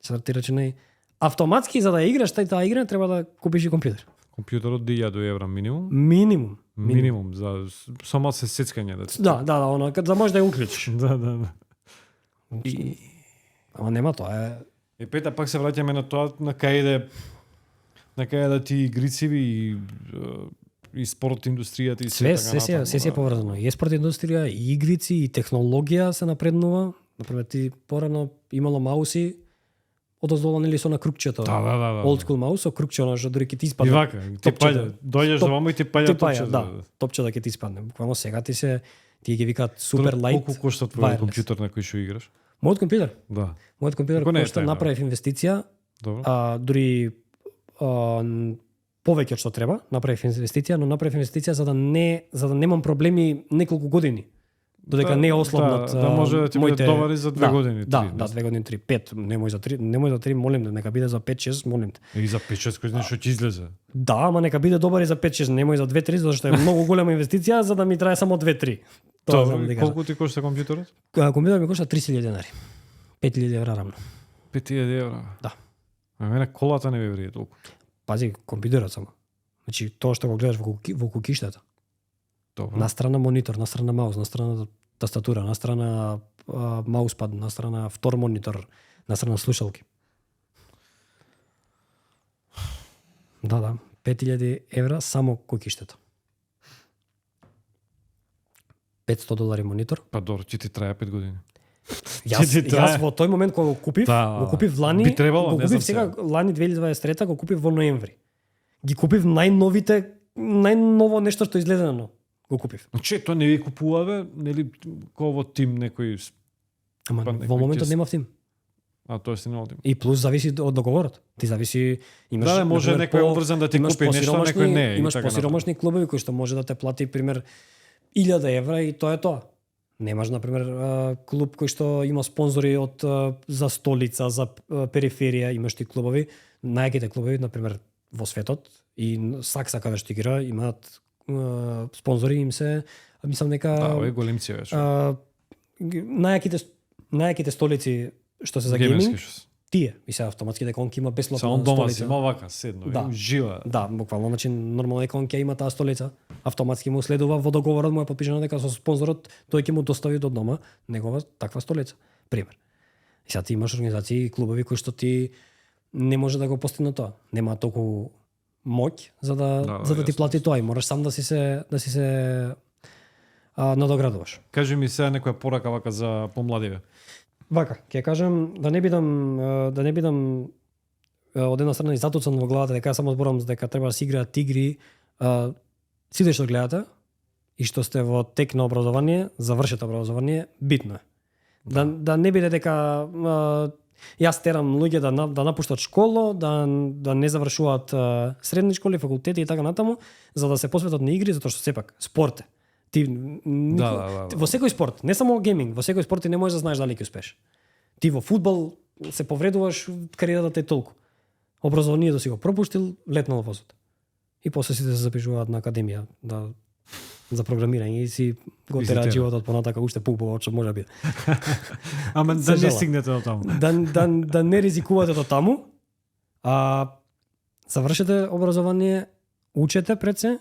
Сега ти рачуни автоматски за да ја играш таа игра треба да купиш и компјутер. Компјутерот €1000 минимум. Минимум. За само се сецкање да. Да, она за може да ја уклучиш. Да. Ама нема тоа е. И пета пак се враќаме на тоа на кај да ти игрици и спорт индустријата и се се е поврзано. И спорт индустрија, и игрици, и технологија се напреднува. Например, ти порано имало мауси одоздола нели со на крукчето. Да. Old school маус со крукче, она што дури ќе ти испадне. И вака, ти паѓа, дојдеш до мамо и ти паѓа топче. Да, топче да ќе ти испадне. Буквално сега ти ги викаат супер лайт. Колку кошта твојот компјутер на кој што играш? Мојот компјутер? Да. Мојот компјутер кошта, направив инвестиција. Добро. Дури повеќе што треба, направив инвестиција, но направив инвестиција за да немам проблеми неколку години. Додека не е ослабнат да може да ти биде товари за 2 години, 3. Да, 2 години, 3, 5, немој за 3, молим те, нека биде за 5-6, молим те. И за 5-6 кој нешто ќе излезе. Да, ама нека биде добар и за 5-6, немој за 2-3, зашто е многу голема инвестиција за да ми трае само 2-3. Тоа знам да кажам. Колку ти кошта компјутерот? Компјутерот ми кошта $3000. $5000 рамно. €5000. Да. А мене колата не ме вреди толку. Пази, компјутерот само. Значи тоа што го гледаш во кукиштата. Добро. На страна монитор, на страна маус, на страна тастатура, на страна мауспад, на страна втор монитор, на страна слушалки. Да, €5000 само кукиштата. $500 монитор. Па добро, ти трае 5 години. Јас во тој момент кога го купив лани, би требало, го купив сега лани 2023 го купив во ноември. Ги купив најново нешто што излезено. Го купив. Че тоа не ви купуваве, нели кој во тим некој. Ама во моментот немав тим. Тоа си нема тим. И плюс зависи од договорот. Ти зависи имаш да, може некој обврзан да ти купи нешто, некој не. Имаш посиромашни клубови кои што може да те плати пример €1000 и тоа е тоа. Немаш на пример клуб кој што има спонзори за столица, за периферија, имаш ти клубови, најаките клубови на пример во светот и Сакса каде што игра имаат спонзори им се, мислам дека овие големци беше. Најаките столици што се за гейминг, тие и се автоматски дека он ќе има бесплатна столица. Само дома си столица. има вака седно, ужива. Да, буквално, значи нормално дека он ќе има таа столица, автоматски му следува во договорот му е подпишано дека со спонзорот тој ќе му достави до дома негова таква столица, пример. И сега ти имаш организации и клубови кои што ти не може да го постигнат тоа. Нема толку моќ за да ти плати тоа и мораш сам да си се надоградуваш. Кажи ми сега некоја порака вака за помладиве. Вака, ќе кажам да не бидам од една страна изатуцан во главата дека само зборам дека треба да се играат игри, сите што гледате и што сте во тек на образование, завршете образование, битно е. Да не биде дека јас терам луѓе да напуштат школа, да не завршуваат средни школи, факултети и така натаму, за да се посветат на игри, затоа што сепак спорт е. Ти во секој спорт, не само гейминг, во секој спорт ти не можеш да знаеш дали ќе успееш. Ти во фудбал се повредуваш, кариерата е толку. образованието си го пропуштил, летнал возот. И после сите се запишуваат на академија за програмирање и си го Визитира. терат животот понатака уште поубаво од што може да биде. Ама Се да не жала. стигнете до таму. Да не ризикувате до таму, а завршете образование, учете пред се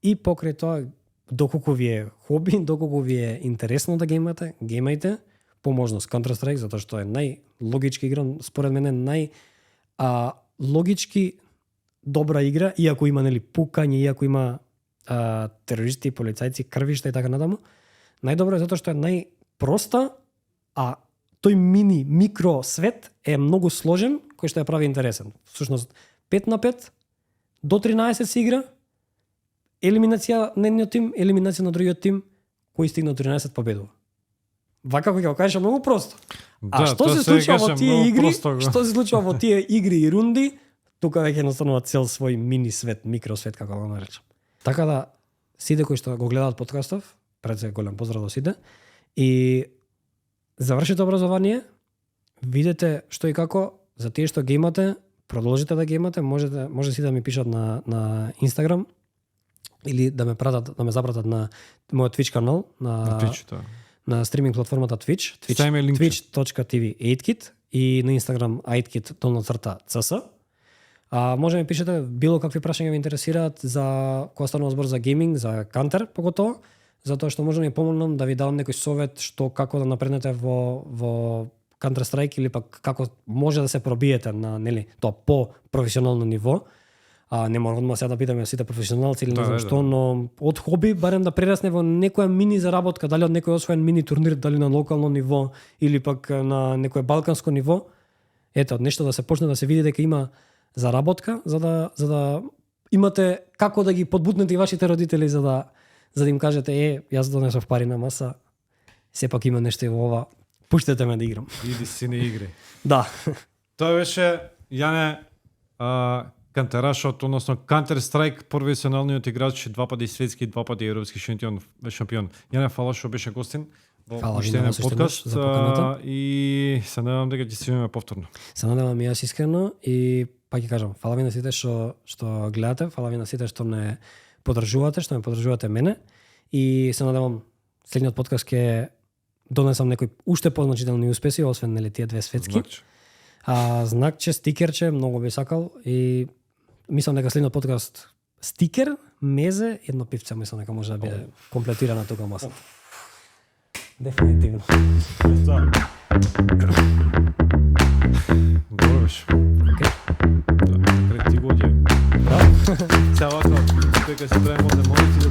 и покрај тоа доколку ви е хоби, доколку ви е интересно да геймајте, по можност Counter-Strike, затоа што е најлогички игра, според мене логички добра игра, иако има нели пукање, иако има терористи, полицајци, крвишта и така натаму. Најдобро е затоа што е најпроста, а тој микро свет е многу сложен, кој што ја прави интересен. Всушност 5 на 5 до 13 се игра, елиминација на едниот тим, елиминација на другиот тим, кој стигна до 13 победува. Вака кој ќе го кажеш многу просто. А што тоа се случува каже во тие многу игри? просто го. Што се случува во тие игри и рунди? Тука веќе настанува цел свој мини свет, микросвет како го наречам. Така да сите кои што го гледаат подкастов, пред се голем поздрав до сите, и завршите образование, видете што и како, за тие што геймате, продолжите да геймате, може си да ми пишат на Instagram или да ме пратат, да ме запратат на мојот Twitch канал, На Twitch, тоа. на стриминг платформата Twitch, Ставиме линк. twitch.tv 8kit и на Instagram 8kit_cs. Може да ми пишете било какви прашања ви интересираат за кога станува збор за гейминг, за Counter поготово, затоа што може да ви помогнам да ви дадам некој совет што како да напреднете во Counter Strike или пак како може да се пробиете на нели тоа по професионално ниво. Не мора одма сега да питаме сите професионалци или не Да, знам да. што, но од хоби барем да прерасне во некоја мини заработка, дали од некој освоен мини турнир, дали на локално ниво или пак на некое балканско ниво. Ето, нешто да се почне да се види дека има заработка, за да имате како да ги подбутнете и вашите родители за да им кажете јас донесов пари на маса, сепак има нешто и во ова, пуштете ме да играм. Иди си не игри. Да. Тоа беше Јане кантерашот, односно Counter Strike професионалниот играч, 2 пати светски, 2 пати европски шампион. Јане, фала што беше гостин во Фала ви уште на еден вас уште подкаст еднаш за поканата. и се надевам дека ќе се видиме повторно. Се надевам и јас искрено и пак ќе кажам, фала ви на сите што гледате, фала ви на сите што не поддржувате, што ме поддржувате мене и се надевам следниот подкаст ќе донесам некои уште позначителни успеси, освен нели тие две светски. Значи, Знакче, стикерче, многу би сакал и мислам дека следниот подкаст стикер, мезе, едно пивце, мислам дека може да биде комплетирана тука масата. Дефинитивно. добро беше. Океј. Да, ти годија. Сега вака, дека се правиме од демоните,